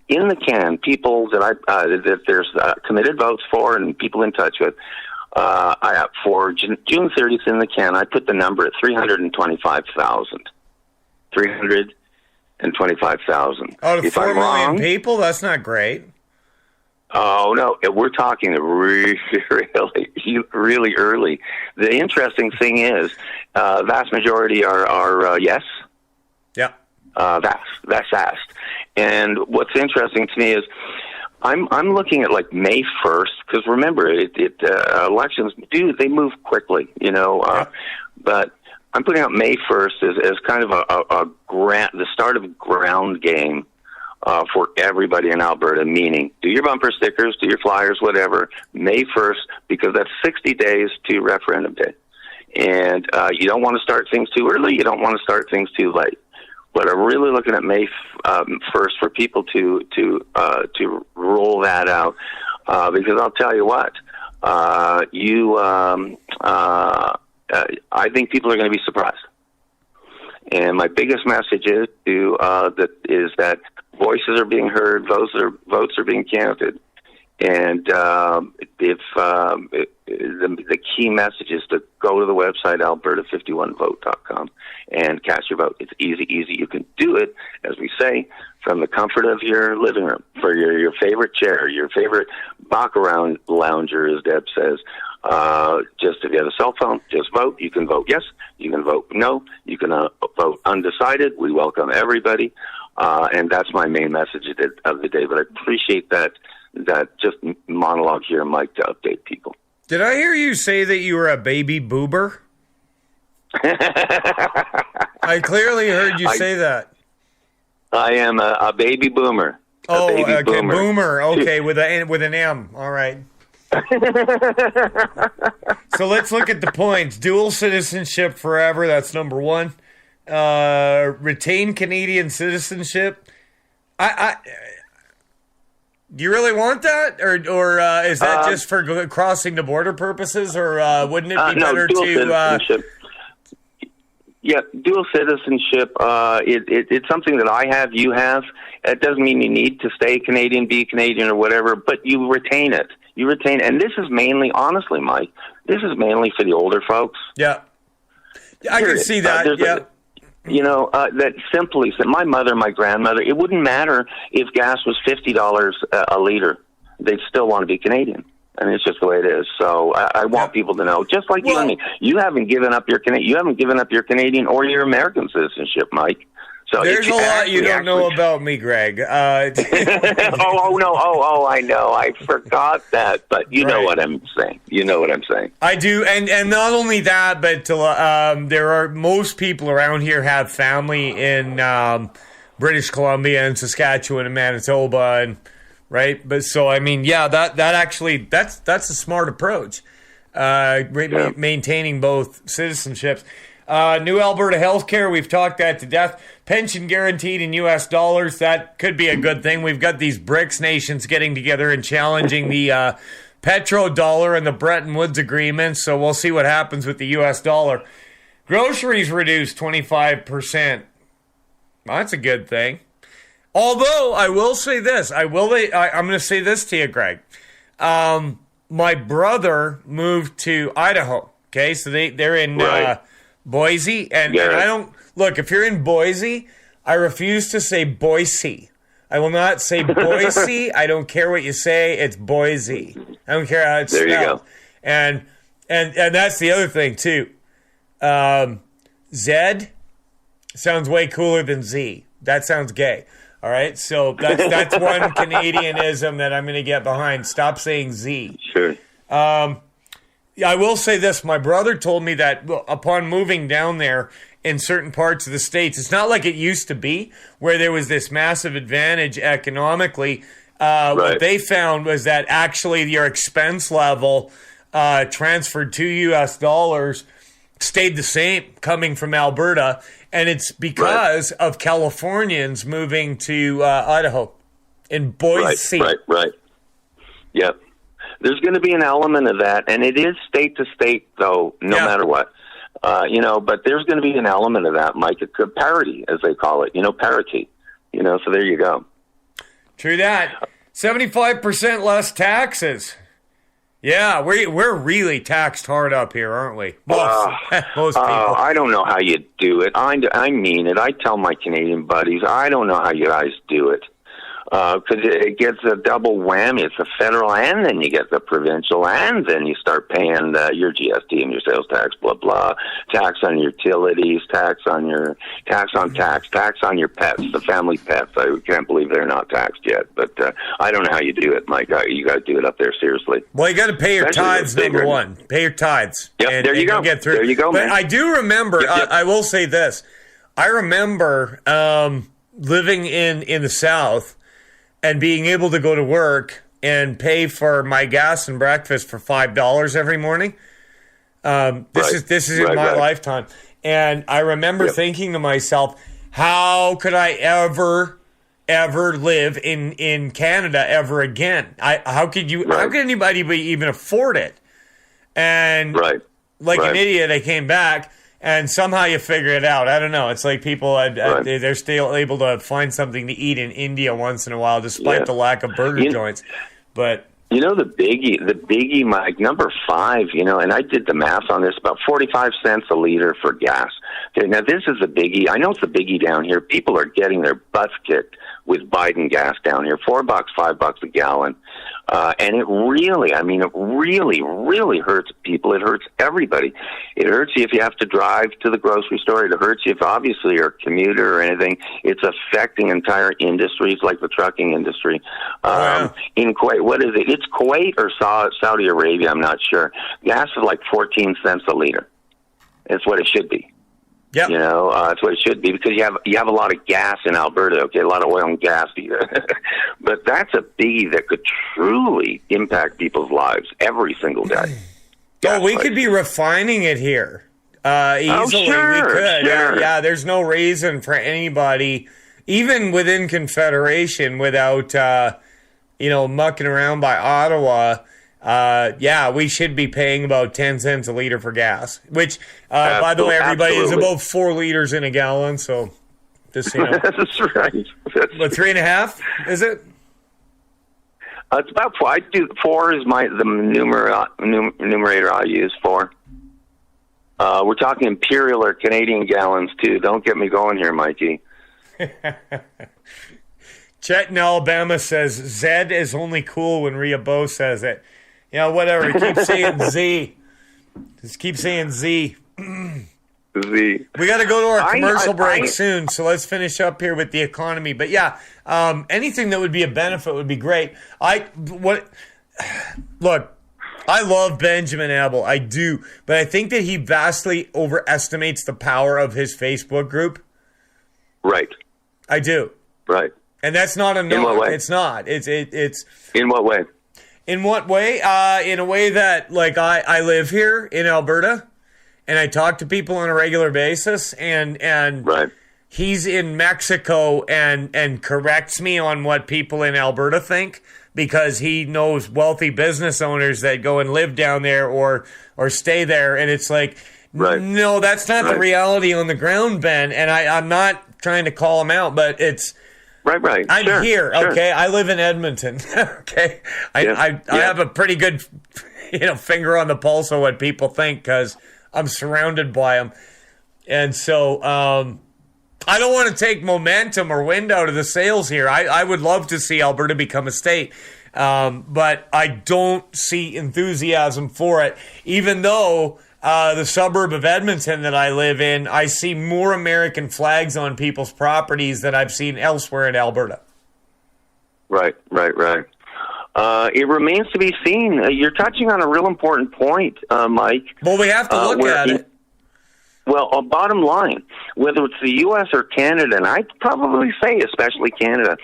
Speaker 4: in the can, people that there's committed votes for and people in touch with, for June 30th in the can, I put the number at 325,000. 325,000.
Speaker 3: Out of 4 million people? That's not great.
Speaker 4: Oh, no. We're talking really early. The interesting thing is, vast majority are yes.
Speaker 3: Yeah.
Speaker 4: That's asked. And what's interesting to me is I'm looking at like May 1st, because remember, elections they move quickly, you know. But I'm putting out May 1st as kind of the start of a ground game for everybody in Alberta. Meaning, do your bumper stickers, do your flyers, whatever. May 1st, because that's 60 days to referendum day, and you don't want to start things too early. You don't want to start things too late. But I'm really looking at May 1st for people to roll that out, because I'll tell you what, I think people are going to be surprised. And my biggest message is that voices are being heard, votes are being counted, and the key message is to go to the website alberta51vote.com and cast your vote. It's easy. You can do it, as we say, from the comfort of your living room, for your favorite chair, your favorite baccarat lounger, as Deb says. Just if you have a cell phone, just vote. You can vote yes, you can vote no, you can vote undecided. We welcome everybody, and that's my main message of the day. But I appreciate that just monologue here, Mike, to update people.
Speaker 3: Did I hear you say that you were a baby boomer? I clearly heard you say that. I
Speaker 4: am a baby boomer.
Speaker 3: Okay, boomer. Okay, with an M. All right. So let's look at the points. Dual citizenship forever. That's number one. Retain Canadian citizenship. Do you really want that, or is that just for crossing the border purposes, or wouldn't it be better
Speaker 4: dual
Speaker 3: to?
Speaker 4: Citizenship. Yeah, dual citizenship. It's something that I have. You have. It doesn't mean you need to stay Canadian, be Canadian, or whatever, but you retain it. And this is mainly, honestly, Mike, this is mainly for the older folks.
Speaker 3: Yeah. I can see that,
Speaker 4: that simply, my mother, my grandmother, it wouldn't matter if gas was $50 a liter. They'd still want to be Canadian. And it's just the way it is. So I want people to know, just like you and me, you haven't given up your Canadian or your American citizenship, Mike. So
Speaker 3: there's a lot you don't know about me, Greg.
Speaker 4: I know. I forgot that, but you know what I'm saying. You know what I'm saying.
Speaker 3: I do, and not only that, but most people around here have family in British Columbia and Saskatchewan and Manitoba, and right. But so I mean, that's a smart approach, maintaining both citizenships. New Alberta healthcare, we've talked that to death. Pension guaranteed in U.S. dollars, that could be a good thing. We've got these BRICS nations getting together and challenging the petrodollar and the Bretton Woods agreement, so we'll see what happens with the U.S. dollar. Groceries reduced 25%. That's a good thing. Although, I will say this. I'm going to say this to you, Greg. My brother moved to Idaho, okay? So they're in... Boise, and I don't look. If you're in Boise, I refuse to say Boise. I will not say Boise. I don't care what you say. It's Boise. I don't care how it's spelled. There you go. And that's the other thing too. Zed sounds way cooler than Z. That sounds gay. All right, so that's one Canadianism that I'm going to get behind. Stop saying Z.
Speaker 4: Sure.
Speaker 3: I will say this. My brother told me that upon moving down there in certain parts of the States, it's not like it used to be where there was this massive advantage economically. What they found was that actually your expense level transferred to U.S. dollars stayed the same coming from Alberta, and it's because of Californians moving to Idaho in Boise.
Speaker 4: Right. Yep. There's going to be an element of that, and it is state to state, though, no matter what. But there's going to be an element of that, Mike. It's a parity, as they call it, parity. So there you go.
Speaker 3: True that. 75% less taxes. Yeah, we're really taxed hard up here, aren't we? Most people.
Speaker 4: I don't know how you do it. I mean it. I tell my Canadian buddies, I don't know how you guys do it. Because it gets a double whammy. It's the federal, and then you get the provincial, and then you start paying your GST and your sales tax, blah blah, tax on your utilities, tax on your pets, the family pets. I can't believe they're not taxed yet. But I don't know how you do it, Mike. You got to do it up there seriously.
Speaker 3: Well, you got to pay your tithes. Number one, pay your tithes.
Speaker 4: Yep, there you go.
Speaker 3: Get through.
Speaker 4: There you go, man.
Speaker 3: But I do remember. Yep. I will say this. I remember living in the South. And being able to go to work and pay for my gas and breakfast for $5 every morning. This is in my lifetime. And I remember thinking to myself, how could I ever ever live in Canada ever again. How could anybody even afford it? And an idiot, I came back, and somehow you figure it out. I don't know. It's like people, they're still able to find something to eat in India once in a while, despite the lack of burger joints. But
Speaker 4: you know, the biggie, Mike, number 5, you know, and I did the math on this, about 45 cents a liter for gas. Okay, now this is a biggie. I know it's a biggie down here. People are getting their butts kicked with Biden gas down here, $4, $5 a gallon. And it really hurts people. It hurts everybody. It hurts you if you have to drive to the grocery store. It hurts you if obviously you're a commuter or anything. It's affecting entire industries like the trucking industry. In Kuwait, what is it? It's Kuwait or Saudi Arabia, I'm not sure. Gas is like 14 cents a liter. That's what it should be.
Speaker 3: Yep.
Speaker 4: You know, that's what it should be, because you have a lot of gas in Alberta, okay, a lot of oil and gas. But that's a biggie that could truly impact people's lives every single day.
Speaker 3: We could be refining it here easily. We could.
Speaker 4: Sure.
Speaker 3: Yeah, there's no reason for anybody, even within Confederation, without, mucking around by Ottawa. We should be paying about 10 cents a liter for gas, which, by the way, everybody is about 4 liters in a gallon. So, just so you know.
Speaker 4: That's right.
Speaker 3: What, 3.5? Is it?
Speaker 4: It's about 4. 4 is the numerator I use for. We're talking imperial or Canadian gallons too. Don't get me going here, Mikey.
Speaker 3: Chet in Alabama says Zed is only cool when Rhea Bo says it. Yeah, whatever. Keep saying Z. Just keep saying Z.
Speaker 4: Z.
Speaker 3: We got to go to our commercial break soon, so let's finish up here with the economy. But yeah, anything that would be a benefit would be great. Look, I love Benjamin Abel. I do. But I think that he vastly overestimates the power of his Facebook group.
Speaker 4: Right.
Speaker 3: I do.
Speaker 4: Right.
Speaker 3: And that's not a no.
Speaker 4: In what way?
Speaker 3: It's not. It's.
Speaker 4: In what way?
Speaker 3: In what way? In a way that, like, I live here in Alberta, and I talk to people on a regular basis, and
Speaker 4: right.
Speaker 3: He's in Mexico and corrects me on what people in Alberta think, because he knows wealthy business owners that go and live down there or stay there, and it's like, no, that's not the reality on the ground, Ben. And I'm not trying to call him out, but it's.
Speaker 4: Right.
Speaker 3: I'm here, okay? I live in Edmonton, okay? I have a pretty good, finger on the pulse of what people think, because I'm surrounded by them. And so I don't want to take momentum or wind out of the sails here. I would love to see Alberta become a state, but I don't see enthusiasm for it, even though the suburb of Edmonton that I live in, I see more American flags on people's properties than I've seen elsewhere in Alberta.
Speaker 4: Right. It remains to be seen. You're touching on a real important point, Mike.
Speaker 3: Well, we have to look at it.
Speaker 4: Well, bottom line, whether it's the U.S. or Canada, and I'd probably say especially Canada,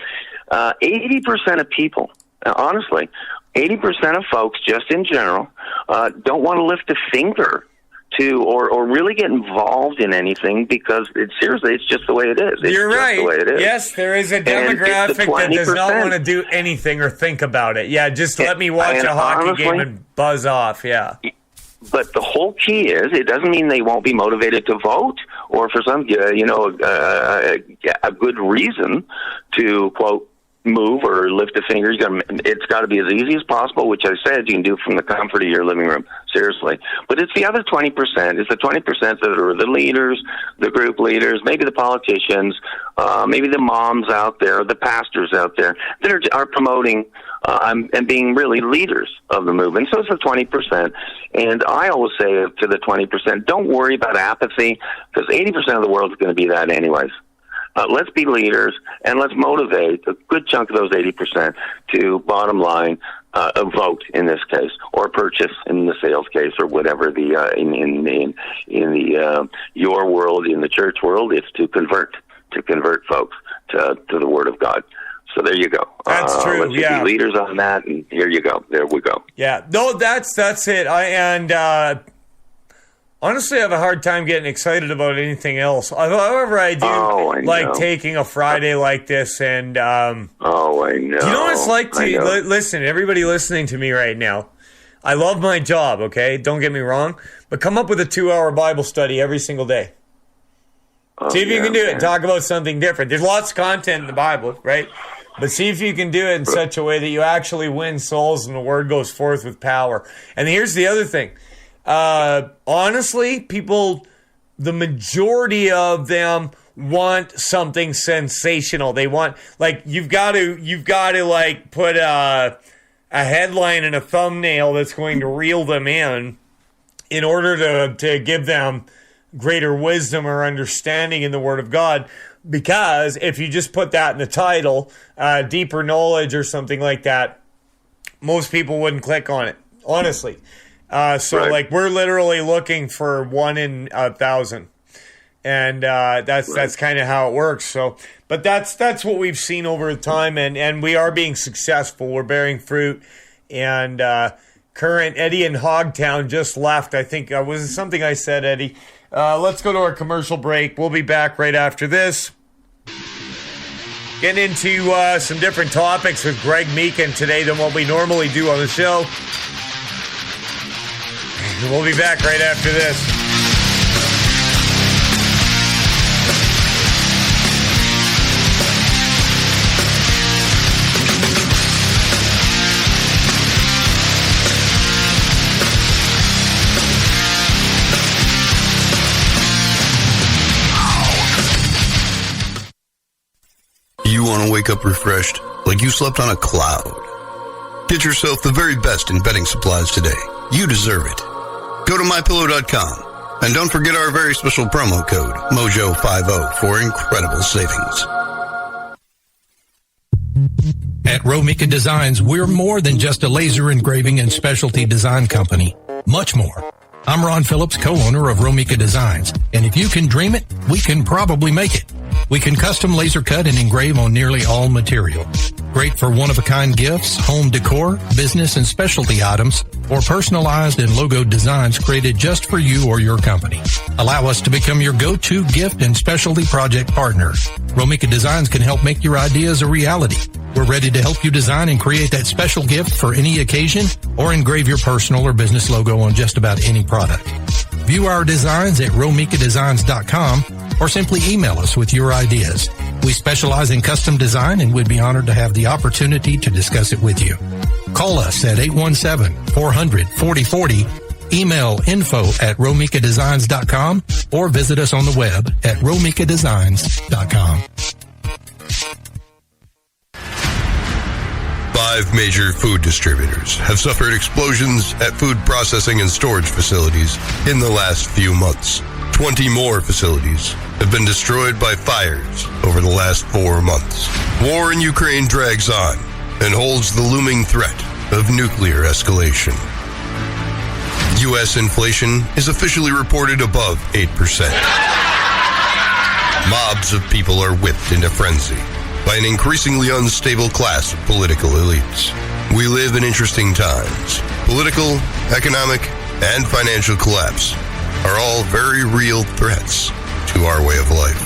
Speaker 4: 80% of people, honestly, 80% of folks, just in general, don't want to lift a finger to or really get involved in anything, because it's just the way it is.
Speaker 3: You're right.
Speaker 4: The way it is.
Speaker 3: Yes, there is a demographic that does not want to do anything or think about it. Yeah, just let me watch a hockey game and buzz off. Yeah.
Speaker 4: But the whole key is, it doesn't mean they won't be motivated to vote, or for some, a good reason to, quote, move or lift a finger. It's got to be as easy as possible, which I said you can do from the comfort of your living room, seriously. But it's the other 20%. It's the 20% that are the leaders, the group leaders, maybe the politicians, maybe the moms out there, the pastors out there that are promoting and being really leaders of the movement. So it's the 20%. And I always say to the 20%, don't worry about apathy, because 80% of the world is going to be that anyways. Let's be leaders, and let's motivate a good chunk of those 80% to, bottom line, a vote in this case, or purchase in the sales case, or whatever the in the your world, in the church world, it's to convert folks to the Word of God. So there you go.
Speaker 3: That's true.
Speaker 4: Let's be leaders on that, and here you go. There we go.
Speaker 3: Yeah. No, that's it. honestly, I have a hard time getting excited about anything else. However, I do taking a Friday like this and... I know. You know what it's like to... Listen, everybody listening to me right now, I love my job, okay? Don't get me wrong. But come up with a 2-hour Bible study every single day. See if you can do it. Talk about something different. There's lots of content in the Bible, right? But see if you can do it in such a way that you actually win souls and the word goes forth with power. And here's the other thing. Honestly, people, the majority of them want something sensational. They want, like, you've got to like put a headline and a thumbnail that's going to reel them in order to give them greater wisdom or understanding in the Word of God. Because if you just put that in the title, deeper knowledge or something like that, most people wouldn't click on it, honestly. Like, we're literally looking for 1 in 1,000. And that's kind of how it works. So, but that's what we've seen over time, and we are being successful. We're bearing fruit. And current Eddie in Hogtown just left. I think was it something I said, Eddie? Let's go to our commercial break. We'll be back right after this. Getting into some different topics with Greg Meakin today than what we normally do on the show. We'll be back right after this.
Speaker 5: You want to wake up refreshed, like you slept on a cloud. Get yourself the very best in bedding supplies today. You deserve it. Go to MyPillow.com and don't forget our very special promo code, MOJO50, for incredible savings.
Speaker 6: At Meakin Designs, we're more than just a laser engraving and specialty design company. Much more. I'm Ron Phillips, co-owner of Meakin Designs, and if you can dream it, we can probably make it. We can custom laser cut and engrave on nearly all material. Great for one-of-a-kind gifts, home decor, business and specialty items, or personalized and logo designs created just for you or your company. Allow us to become your go-to gift and specialty project partner. Meakin Designs can help make your ideas a reality. We're ready to help you design and create that special gift for any occasion or engrave your personal or business logo on just about any product. View our designs at RoMikaDesigns.com or simply email us with your ideas. We specialize in custom design and would be honored to have the opportunity to discuss it with you. Call us at 817-400-4040, email info@RoMikaDesigns.com, or visit us on the web at RoMikaDesigns.com.
Speaker 5: 5 major food distributors have suffered explosions at food processing and storage facilities in the last few months. 20 more facilities have been destroyed by fires over the last 4 months. War in Ukraine drags on and holds the looming threat of nuclear escalation. U.S. inflation is officially reported above 8%. Mobs of people are whipped into frenzy by an increasingly unstable class of political elites. We live in interesting times. Political, economic, and financial collapse are all very real threats to our way of life.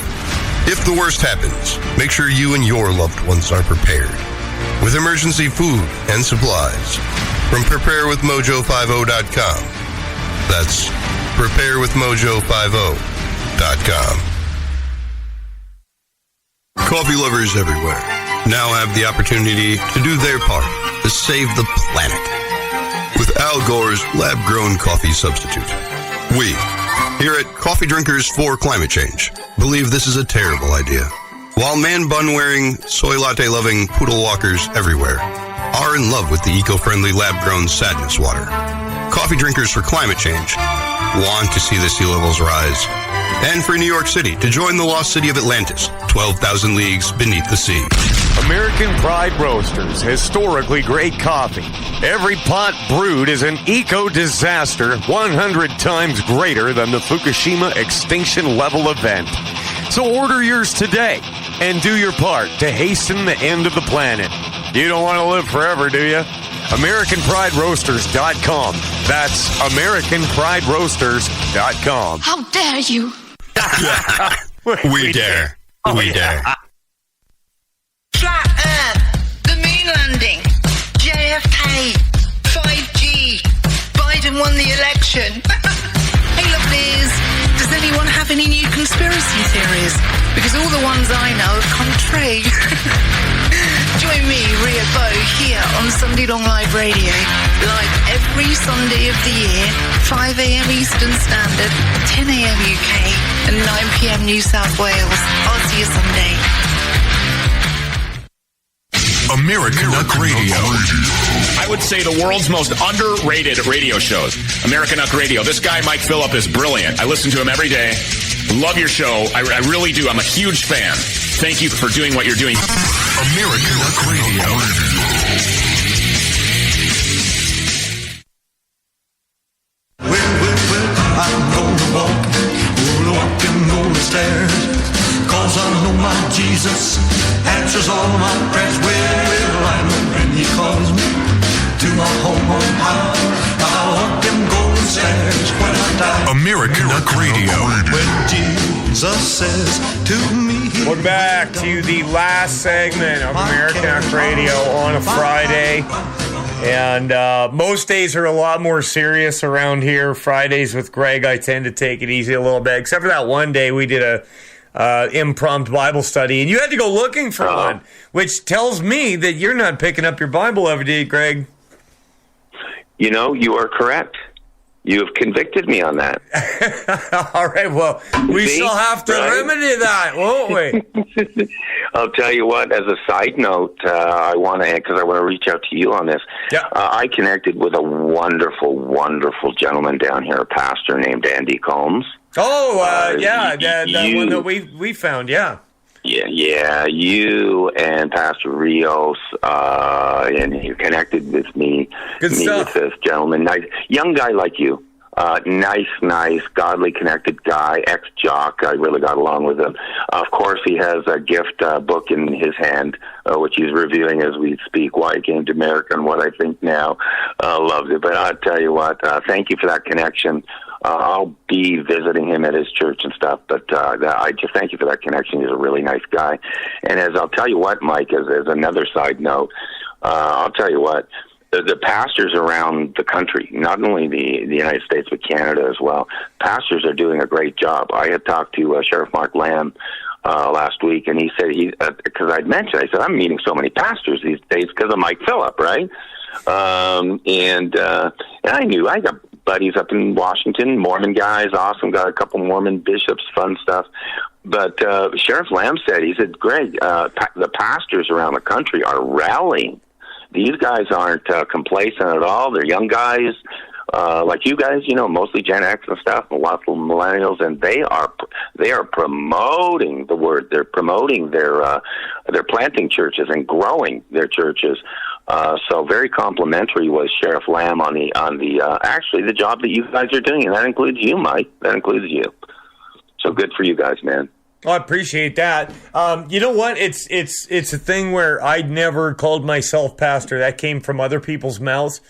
Speaker 5: If the worst happens, make sure you and your loved ones are prepared with emergency food and supplies from preparewithmojo50.com. That's preparewithmojo50.com. Coffee lovers everywhere now have the opportunity to do their part to save the planet with Al Gore's lab-grown coffee substitute. We, here at Coffee Drinkers for Climate Change, believe this is a terrible idea. While man-bun-wearing, soy latte-loving poodle walkers everywhere are in love with the eco-friendly lab-grown sadness water, Coffee Drinkers for Climate Change want to see the sea levels rise. And for New York City to join the lost city of Atlantis, 12,000 leagues beneath the sea.
Speaker 3: American Pride Roasters, historically great coffee. Every pot brewed is an eco-disaster 100 times greater than the Fukushima extinction level event. So order yours today and do your part to hasten the end of the planet. You don't want to live forever, do you? AmericanPrideRoasters.com.
Speaker 1: That's AmericanPrideRoasters.com.
Speaker 8: How dare you?
Speaker 1: We dare. We dare.
Speaker 8: Flat Earth, the moon landing, JFK, 5G, Biden won the election. Hey, lovelies, does anyone have any new conspiracy theories? Because all the ones I know have come true. Join me, Ria Bo, here on Sunday Long Live Radio, live every Sunday of the year, 5 a.m. Eastern Standard, 10 a.m. UK, and 9 p.m. New South Wales. I'll see you Sunday.
Speaker 1: Americanuck Radio.
Speaker 9: I would say the world's most underrated radio shows. Americanuck Radio. This guy, Mike Filip, is brilliant. I listen to him every day. Love your show. I really do. I'm a huge fan. Thank you for doing what you're doing.
Speaker 1: Americanuck Radio.
Speaker 10: I'm gonna walk the stairs, 'cause I know my Jesus answers all my prayers. Well, I know when he calls me to my home on high, I'll walk them golden stairs when I die.
Speaker 1: Americanuck Radio.
Speaker 10: When Jesus says to me,
Speaker 3: we're back to the last segment of Americanuck Radio on a Friday. And most days are a lot more serious around here. Fridays with Greg, I tend to take it easy a little bit, except for that one day we did a impromptu Bible study, and you had to go looking for one, which tells me that you're not picking up your Bible every day, Greg.
Speaker 4: You know, you are correct. You have convicted me on that.
Speaker 3: All right, well, we shall have to remedy that, won't we?
Speaker 4: I'll tell you what, as a side note, I want to reach out to you on this.
Speaker 3: Yeah.
Speaker 4: I connected with a wonderful, wonderful gentleman down here, a pastor named Andy Combs.
Speaker 3: Oh, that one that we found, yeah.
Speaker 4: Yeah, you and Pastor Rios, and you connected with me.
Speaker 3: Good stuff.
Speaker 4: With this gentleman, nice young guy like you, nice, godly, connected guy, ex-jock. I really got along with him. Of course, he has a gift book in his hand, which he's reviewing as we speak. Why he came to America and what I think now. Loves it. But I'll tell you what. Thank you for that connection. I'll be visiting him at his church and stuff, but I just thank you for that connection. He's a really nice guy. And as I'll tell you what, Mike, as another side note, I'll tell you what, the pastors around the country, not only the United States, but Canada as well, pastors are doing a great job. I had talked to Sheriff Mark Lamb last week, and he said, because I said, I'm meeting so many pastors these days because of Mike Filip, right? And I knew I got buddies up in Washington, Mormon guys, awesome, got a couple Mormon bishops, fun stuff. But Sheriff Lamb said, Greg, the pastors around the country are rallying. These guys aren't complacent at all. They're young guys like you guys, mostly Gen X and stuff, lots of millennials, and they are promoting the word. They're promoting they're planting churches and growing their churches. So very complimentary was Sheriff Lamb on the actually the job that you guys are doing, and that includes you, Mike. That includes you. So good for you guys, man.
Speaker 3: Well, I appreciate that. You know what? It's a thing where I never called myself pastor. That came from other people's mouths.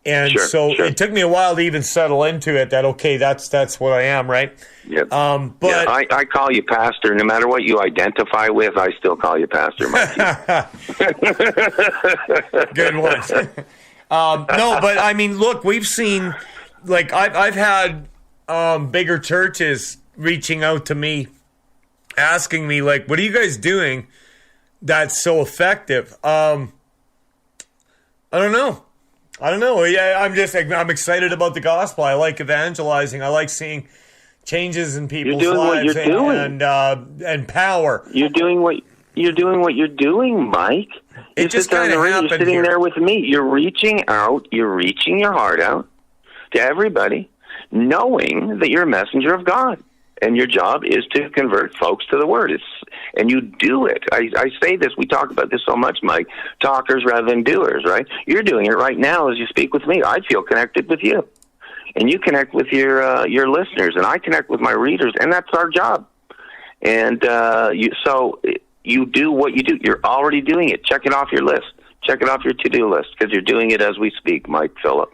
Speaker 3: And sure. It took me a while to even settle into it that, okay, that's what I am, right?
Speaker 4: Yep.
Speaker 3: But
Speaker 4: yeah, I call you pastor. No matter what you identify with, I still call you pastor, Mike.
Speaker 3: Good one. No, but I mean, look, we've seen, like, I've had bigger churches reaching out to me, asking me, like, what are you guys doing that's so effective? I don't know. Yeah, I'm excited about the gospel. I like evangelizing. I like seeing changes in people's lives and power.
Speaker 4: You're doing what you're doing, Mike.
Speaker 3: It just kind of happened.
Speaker 4: You're sitting there with me. You're reaching out. You're reaching your heart out to everybody, knowing that you're a messenger of God. And your job is to convert folks to the Word. And you do it. I say this, we talk about this so much, Mike, talkers rather than doers, right? You're doing it right now as you speak with me. I feel connected with you. And you connect with your listeners, and I connect with my readers, and that's our job. And so you do what you do. You're already doing it. Check it off your list. Check it off your to-do list, because you're doing it as we speak, Mike Filip.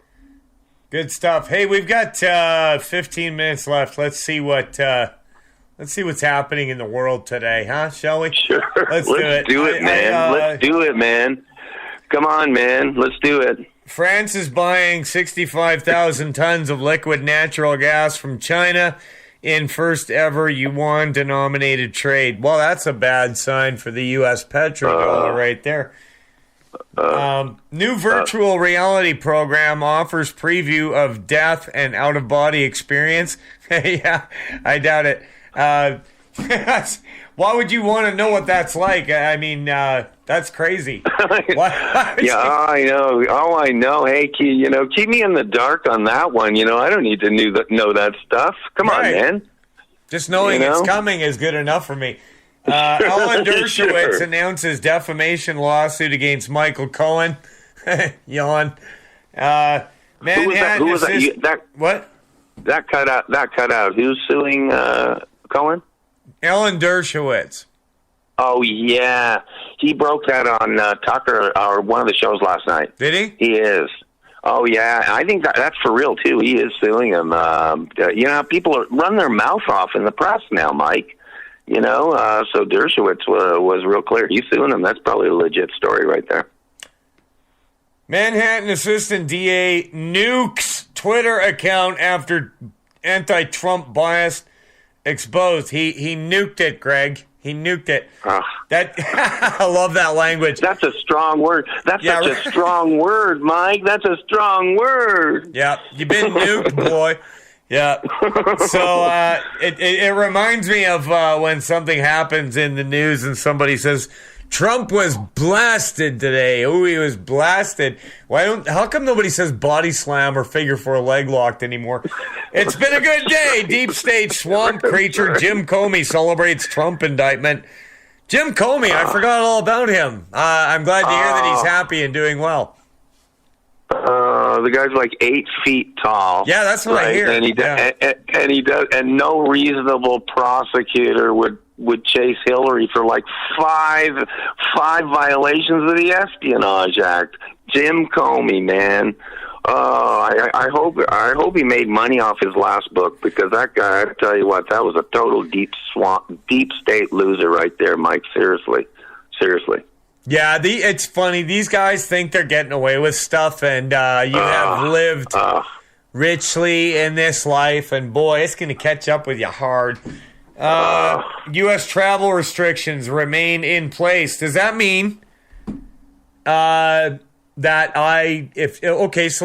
Speaker 3: Good stuff. Hey, we've got 15 minutes left. Let's see what's happening in the world today, huh? Shall we?
Speaker 4: Sure.
Speaker 3: Let's do it,
Speaker 4: man. Let's do it, man. Come on, man. Let's do it.
Speaker 3: France is buying 65,000 tons of liquid natural gas from China in first ever yuan-denominated trade. Well, that's a bad sign for the U.S. petrodollar right there. New virtual reality program offers preview of death and out-of-body experience. Yeah, I doubt it. Why would you want to know what that's like? I mean, that's crazy.
Speaker 4: Yeah, I know. Oh, I know. Hey, keep me in the dark on that one. I don't need to know that stuff. Come on, man.
Speaker 3: Just knowing it's coming is good enough for me. Alan Dershowitz announces defamation lawsuit against Michael Cohen. Yawn.
Speaker 4: Who was that?
Speaker 3: What?
Speaker 4: That cut out. Who's suing Cohen?
Speaker 3: Alan Dershowitz.
Speaker 4: Oh, yeah. He broke that on Tucker, or one of the shows last night.
Speaker 3: Did he?
Speaker 4: He is. Oh, yeah. I think that's for real, too. He is suing him. People run their mouth off in the press now, Mike. So Dershowitz was real clear. He's suing him. That's probably a legit story right there.
Speaker 3: Manhattan Assistant DA nukes Twitter account after anti-Trump bias exposed. He nuked it, Greg. He nuked it. That I love that language.
Speaker 4: That's a strong word. That's such a strong word, Mike. That's a strong word.
Speaker 3: Yeah, you've been nuked, boy. Yeah. So it reminds me of when something happens in the news and somebody says, Trump was blasted today. Oh, he was blasted. How come nobody says body slam or figure four leg locked anymore? It's been a good day. Deep state swamp creature Jim Comey celebrates Trump indictment. Jim Comey, I forgot all about him. I'm glad to hear that he's happy and doing well.
Speaker 4: The guy's like 8 feet tall.
Speaker 3: Yeah, that's what I hear.
Speaker 4: And he does, and no reasonable prosecutor would chase Hillary for like five violations of the Espionage Act. Jim Comey, man. I hope he made money off his last book, because that guy, I tell you what, that was a total deep state loser right there, Mike. Seriously.
Speaker 3: Yeah, it's funny. These guys think they're getting away with stuff, and you have lived richly in this life, and boy, it's going to catch up with you hard. U.S. travel restrictions remain in place. Does that mean so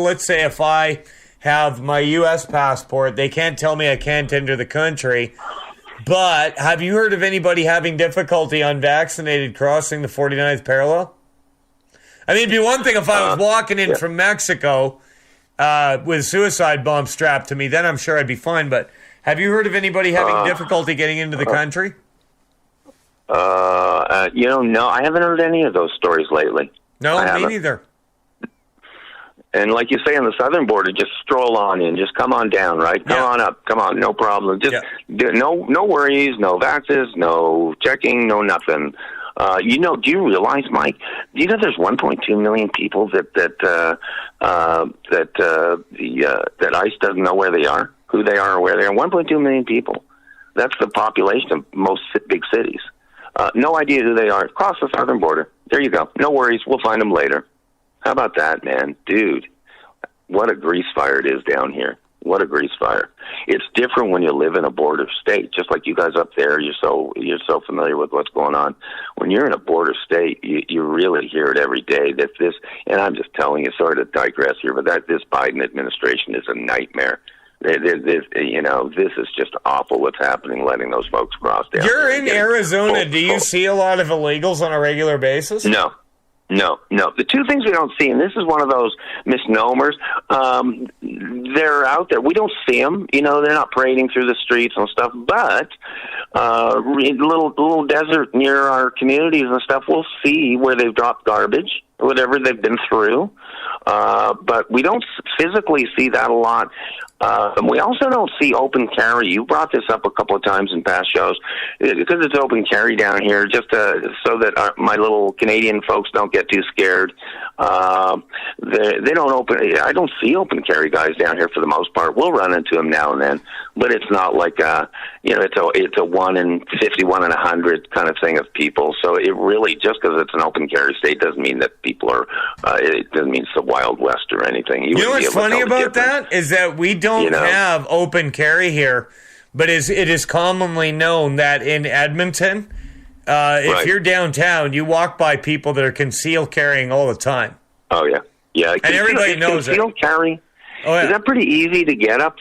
Speaker 3: let's say if I have my U.S. passport, they can't tell me I can't enter the country. But have you heard of anybody having difficulty unvaccinated crossing the 49th parallel? I mean, it'd be one thing if I was walking in from Mexico with a suicide bomb strapped to me, then I'm sure I'd be fine. But have you heard of anybody having difficulty getting into the country?
Speaker 4: No, I haven't heard any of those stories lately.
Speaker 3: No, me neither.
Speaker 4: And like you say on the southern border, just stroll on in. Just come on down, right? Come on up. Come on, no problem. Just no worries, no vaxes, no checking, no nothing. Do you realize, Mike? Do you know there's 1.2 million people that ICE doesn't know where they are, who they are, or where they are? 1.2 million people. That's the population of most big cities. No idea who they are. Cross the southern border. There you go. No worries. We'll find them later. How about that, man? Dude, what a grease fire it is down here. What a grease fire. It's different when you live in a border state, just like you guys up there. You're so familiar with what's going on. When you're in a border state, you really hear it every day. That this, and I'm just telling you, sorry to digress here, but this Biden administration is a nightmare. This is just awful what's happening, letting those folks cross down.
Speaker 3: You're in Arizona. Do you see a lot of illegals on a regular basis?
Speaker 4: No. The two things we don't see, and this is one of those misnomers, they're out there. We don't see them. They're not parading through the streets and stuff, but little desert near our communities and stuff, we'll see where they've dropped garbage, whatever they've been through. But we don't physically see that a lot. We also don't see open carry. You brought this up a couple of times in past shows. Because it's open carry down here, just so that my little Canadian folks don't get too scared. They don't open. I don't see open carry guys down here for the most part. We'll run into them now and then, but it's not like it's a 1 in 50, 1 in 100 kind of thing of people. So it really, just because it's an open carry state doesn't mean that people are. It doesn't mean it's the Wild West or anything.
Speaker 3: You know what's funny about that is that we don't have open carry here, but it is commonly known that in Edmonton, if you're downtown, you walk by people that are concealed carrying all the time.
Speaker 4: Oh yeah, yeah,
Speaker 3: and everybody knows it.
Speaker 4: Concealed carry.
Speaker 3: Oh, yeah.
Speaker 4: Is that pretty easy to get up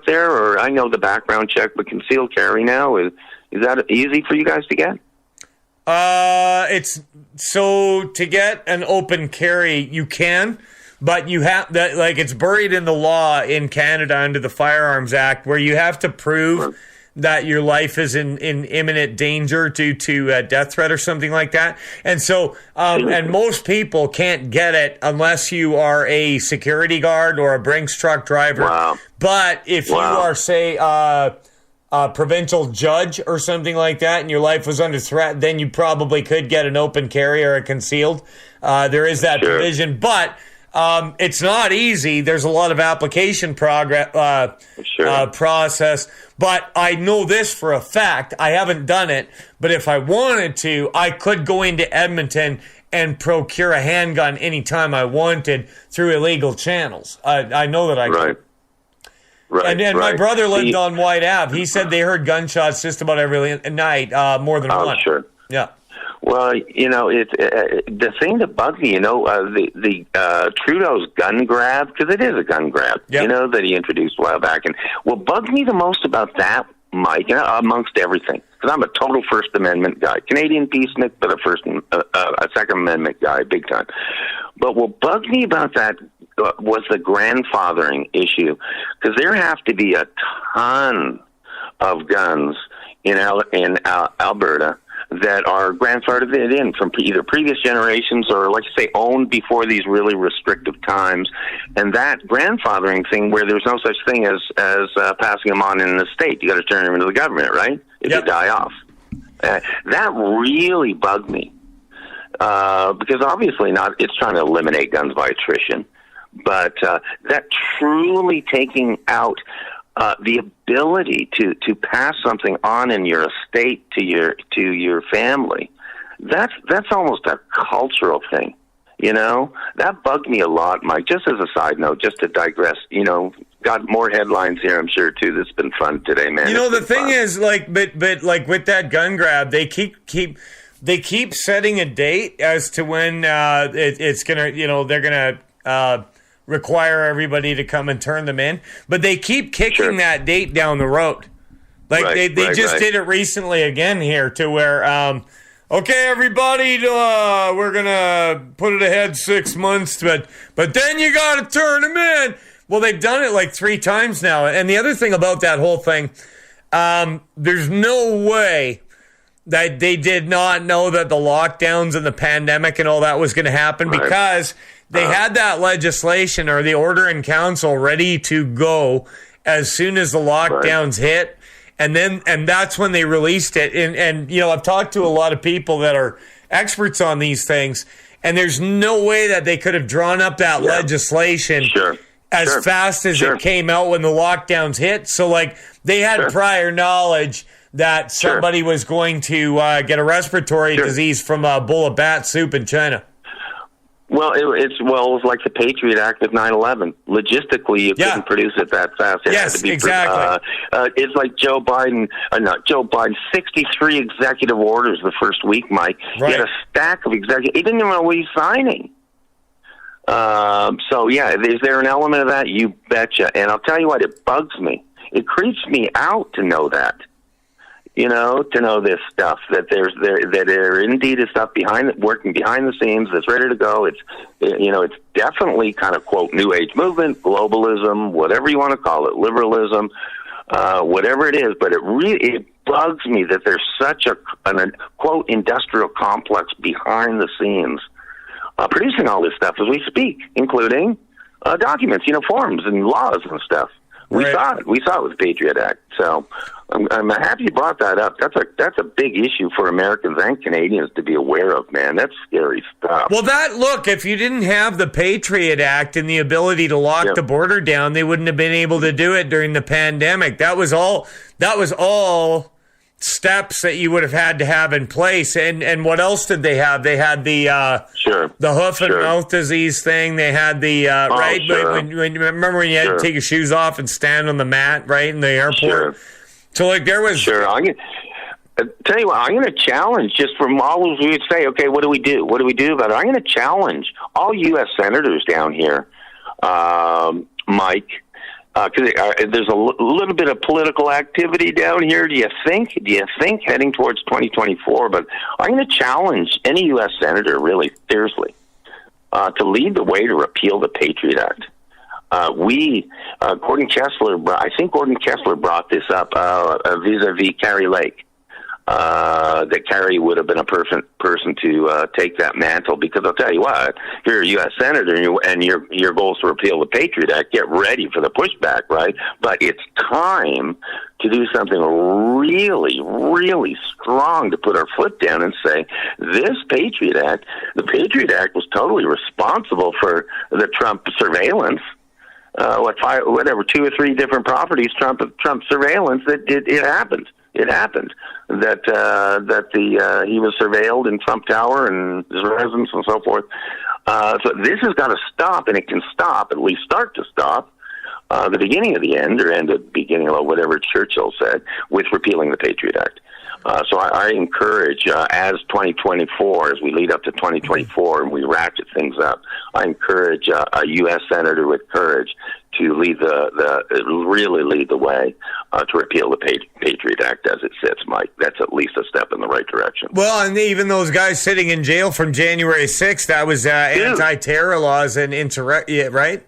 Speaker 4: there? Or I know the background check, but concealed carry now is that easy for you guys to get?
Speaker 3: It's so to get an open carry, you can. But you have that, like, it's buried in the law in Canada under the Firearms Act, where you have to prove that your life is in imminent danger due to a death threat or something like that. And so, and most people can't get it unless you are a security guard or a Brinks truck driver.
Speaker 4: Wow.
Speaker 3: But if you are, say, a provincial judge or something like that, and your life was under threat, then you probably could get an open carry or a concealed. There is that provision, but it's not easy. There's a lot of application process. But I know this for a fact. I haven't done it, but if I wanted to, I could go into Edmonton and procure a handgun anytime I wanted through illegal channels. I know that I could.
Speaker 4: Right.
Speaker 3: And my brother lived on White Ave. He said they heard gunshots just about every night, more than one.
Speaker 4: Oh, sure.
Speaker 3: Yeah.
Speaker 4: Well, it's the thing that bugs me, the Trudeau's gun grab, because it is a gun grab, that he introduced a while back. And what bugs me the most about that, Mike, amongst everything, because I'm a total First Amendment guy, Canadian peacenik, but a Second Amendment guy, big time. But what bugs me about that was the grandfathering issue, because there have to be a ton of guns in Alberta that are grandfathered in from either previous generations or, like I say, owned before these really restrictive times. And that grandfathering thing, where there's no such thing as passing them on in an estate, you got to turn them into the government, right? If you die off. That really bugged me. Because obviously it's trying to eliminate guns by attrition. But that truly taking out the ability to pass something on in your estate to your family, that's almost a cultural thing, That bugged me a lot, Mike. Just as a side note, just to digress, got more headlines here, I'm sure too. This has been fun today, man.
Speaker 3: The thing is, but like with that gun grab, they keep setting a date as to when it's gonna, they're gonna require everybody to come and turn them in, but they keep kicking that date down the road. Like they just did it recently again here to where, okay, everybody, we're gonna put it ahead 6 months, but then you got to turn them in. Well, they've done it like 3 times now. And the other thing about that whole thing, there's no way that they did not know that the lockdowns and the pandemic and all that was going to happen, because they had that legislation or the order in council ready to go as soon as the lockdowns hit. And that's when they released it. And I've talked to a lot of people that are experts on these things, and there's no way that they could have drawn up that legislation as fast as it came out when the lockdowns hit. So, they had prior knowledge that somebody was going to get a respiratory disease from a bowl of bat soup in China.
Speaker 4: Well, it was like the Patriot Act of 9/11. Logistically, you couldn't produce it that fast. It had to be
Speaker 3: exactly.
Speaker 4: It's like Joe Biden, 63 executive orders the first week, Mike. He had a stack of executive. He didn't even know what he's signing. Is there an element of that? You betcha. And I'll tell you what, it bugs me. It creeps me out to know that. To know this stuff, that there indeed is stuff working behind the scenes that's ready to go. It's definitely kind of, quote, new age movement, globalism, whatever you want to call it, liberalism, whatever it is. But it bugs me that there's such a quote, industrial complex behind the scenes, producing all this stuff as we speak, including documents, forms and laws and stuff. We saw it. We saw it with the Patriot Act. So I'm happy you brought that up. That's a big issue for Americans and Canadians to be aware of, man. That's scary stuff.
Speaker 3: Well, if you didn't have the Patriot Act and the ability to lock the border down, they wouldn't have been able to do it during the pandemic. That was all steps that you would have had to have in place. And what else did they have? They had the hoof and mouth disease thing. They had the right.
Speaker 4: Sure.
Speaker 3: Remember when you had to take your shoes off and stand on the mat, right, in the airport?
Speaker 4: Sure.
Speaker 3: So there was.
Speaker 4: Sure. I'm gonna tell you what. I'm going to challenge just from all we would say. Okay, what do we do? What do we do about it? I'm going to challenge all U.S. senators down here, Mike. Because there's a little bit of political activity down here. Do you think heading towards 2024? But I'm going to challenge any U.S. senator really fiercely to lead the way to repeal the Patriot Act. Gordon Kessler, I think Gordon Kessler brought this up vis-a-vis Carrie Lake. That Carrie would have been a perfect person to take that mantle, because I'll tell you what, if you're a U.S. senator and your goal is to repeal the Patriot Act, get ready for the pushback, right? But it's time to do something really, really strong to put our foot down and say, the Patriot Act was totally responsible for the Trump surveillance. 2 or 3 different properties, Trump surveillance, it happened. It happened that he was surveilled in Trump Tower and his residence and so forth. So this has got to stop, and it can stop, at least start to stop, the beginning of the end, or end of the beginning of whatever Churchill said, with repealing the Patriot Act. So I encourage, as 2024, as we lead up to 2024 and we ratchet things up, I encourage a U.S. senator with courage to really lead the way to repeal the Patriot Act as it sits, Mike. That's at least a step in the right direction.
Speaker 3: Well, and even those guys sitting in jail from January 6th, that was anti-terror laws and right?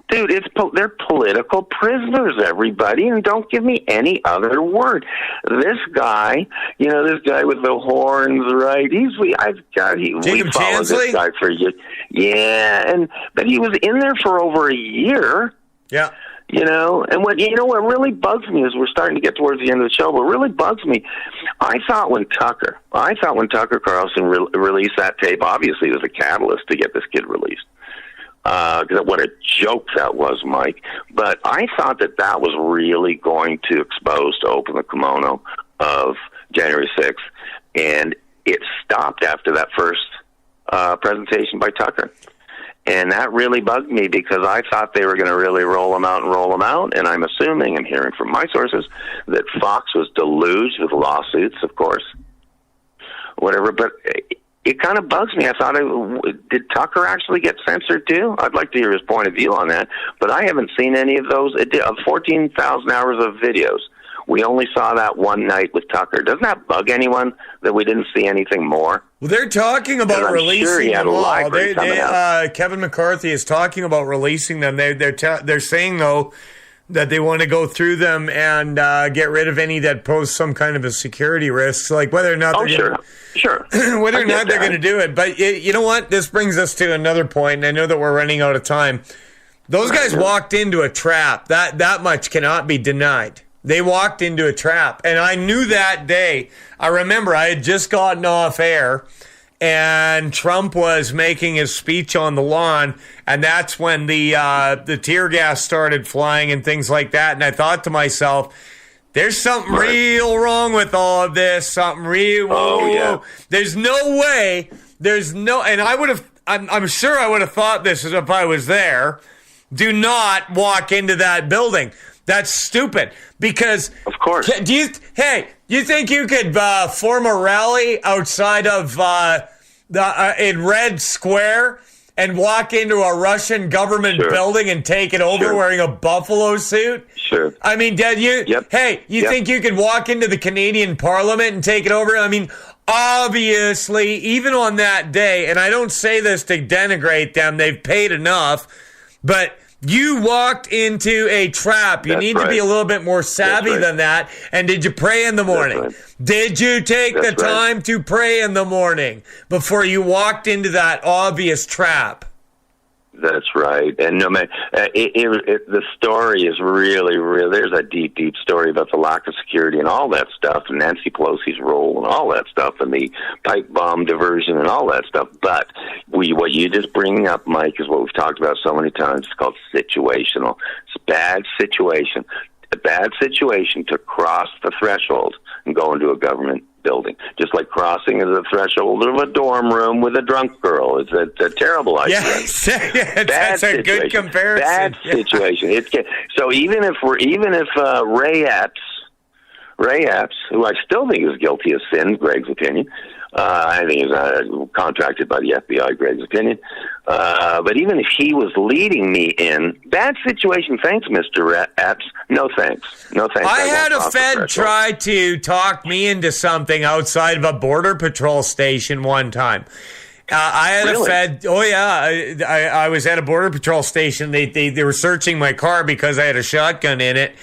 Speaker 4: Dude, they're political prisoners, everybody, and don't give me any other word. This guy with the horns, right? we followed this guy for years. Yeah, but he was in there for over a year.
Speaker 3: Yeah.
Speaker 4: And what really bugs me is we're starting to get towards the end of the show. What really bugs me, I thought when Tucker Carlson released that tape, obviously it was a catalyst to get this kid released. What a joke that was, Mike. But I thought that was really going to open the kimono of January 6th, and it stopped after that first presentation by Tucker. And that really bugged me, because I thought they were going to really roll them out, and I'm hearing from my sources, that Fox was deluged with lawsuits, of course, whatever, but it kind of bugs me. I thought, did Tucker actually get censored too? I'd like to hear his point of view on that, but I haven't seen any of those. Of 14,000 hours of videos, we only saw that one night with Tucker. Doesn't that bug anyone that we didn't see anything more?
Speaker 3: Well, they're talking about releasing them all. Kevin McCarthy is talking about releasing them. They're saying, though, that they want to go through them and get rid of any that pose some kind of a security risk, like whether or not they're whether or not they're going to do it. But you know what? This brings us to another point, and I know that we're running out of time. Those guys walked into a trap. That much cannot be denied. They walked into a trap, and I knew that day. I remember I had just gotten off air, and Trump was making his speech on the lawn, and that's when the tear gas started flying and things like that. And I thought to myself, there's something real wrong with all of this. Something real. There's no way. And I'm sure I would have thought this if I was there. Do not walk into that building. That's stupid. Because,
Speaker 4: of course,
Speaker 3: you think you could form a rally outside of in Red Square and walk into a Russian government building and take it over wearing a buffalo suit?
Speaker 4: Sure.
Speaker 3: I mean, think you could walk into the Canadian Parliament and take it over? I mean, obviously, even on that day, and I don't say this to denigrate them, they've paid enough, but you walked into a trap. You need to be a little bit more savvy than that. And did you pray in the morning? Did you take the time to pray in the morning before you walked into that obvious trap?
Speaker 4: That's right. And no man, the story is really, there's a deep, deep story about the lack of security and all that stuff, and Nancy Pelosi's role and all that stuff, and the pipe bomb diversion and all that stuff. But what you just bringing up, Mike, is what we've talked about so many times. It's called situational. It's a bad situation. A bad situation to cross the threshold and go into a government building, just like crossing the threshold of a dorm room with a drunk girl. It's a terrible idea.
Speaker 3: Yes, that's a good comparison.
Speaker 4: Bad situation. So even if Ray Epps, who I still think is guilty of sin, Greg's opinion. I think he's contracted by the FBI, Greg's opinion. But even if he was leading me in bad situation, thanks, Mr. Epps. No thanks. No thanks.
Speaker 3: I had a Fed try to talk me into something outside of a Border Patrol station one time. I had a Fed. Oh yeah, I was at a Border Patrol station. They were searching my car because I had a shotgun in it.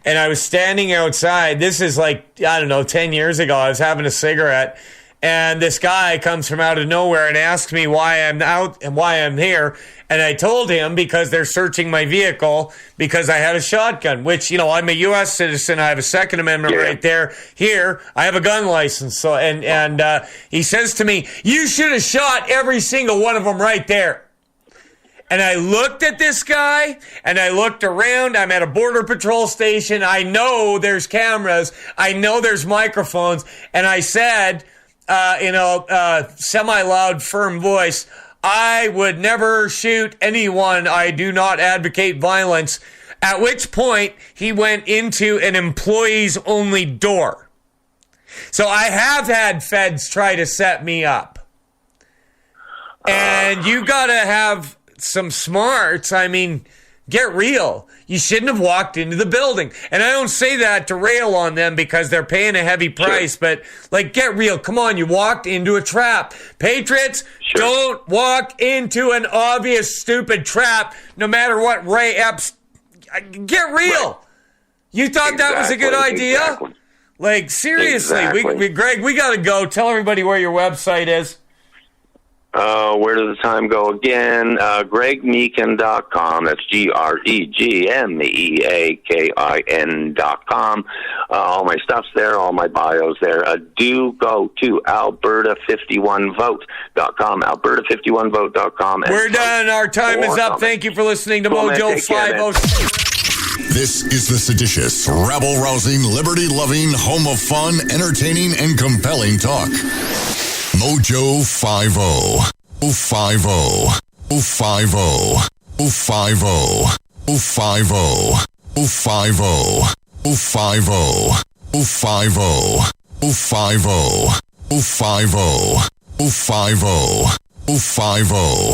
Speaker 3: And I was standing outside. This is 10 years ago. I was having a cigarette. And this guy comes from out of nowhere and asks me why I'm out and why I'm here. And I told him because they're searching my vehicle because I had a shotgun, which, I'm a U.S. citizen. I have a Second Amendment right there. Here, I have a gun license. So, and he says to me, you should have shot every single one of them right there. And I looked at this guy, and I looked around. I'm at a Border Patrol station. I know there's cameras. I know there's microphones. And I said, in a semi-loud, firm voice, I would never shoot anyone. I do not advocate violence. At which point, he went into an employees-only door. So I have had feds try to set me up. And you got to have some smarts. I mean, get real. You shouldn't have walked into the building. And I don't say that to rail on them because they're paying a heavy price, but get real. Come on, you walked into a trap. Patriots, don't walk into an obvious, stupid trap, no matter what Ray Epps. Get real. Right. You thought that was a good idea? Seriously. Greg, we got to go. Tell everybody where your website is.
Speaker 4: Where does the time go again? GregMeakin.com. That's GregMeakin.com. All my stuff's there. All my bio's there. Do go to Alberta51vote.com. Alberta51vote.com.
Speaker 3: We're done. Our time is up. Thank you for listening to Mojo-50.
Speaker 16: This is the seditious, rabble-rousing, liberty-loving, home of fun, entertaining, and compelling talk. Mojo-50. 50. 50. 50. 50. 50. 50.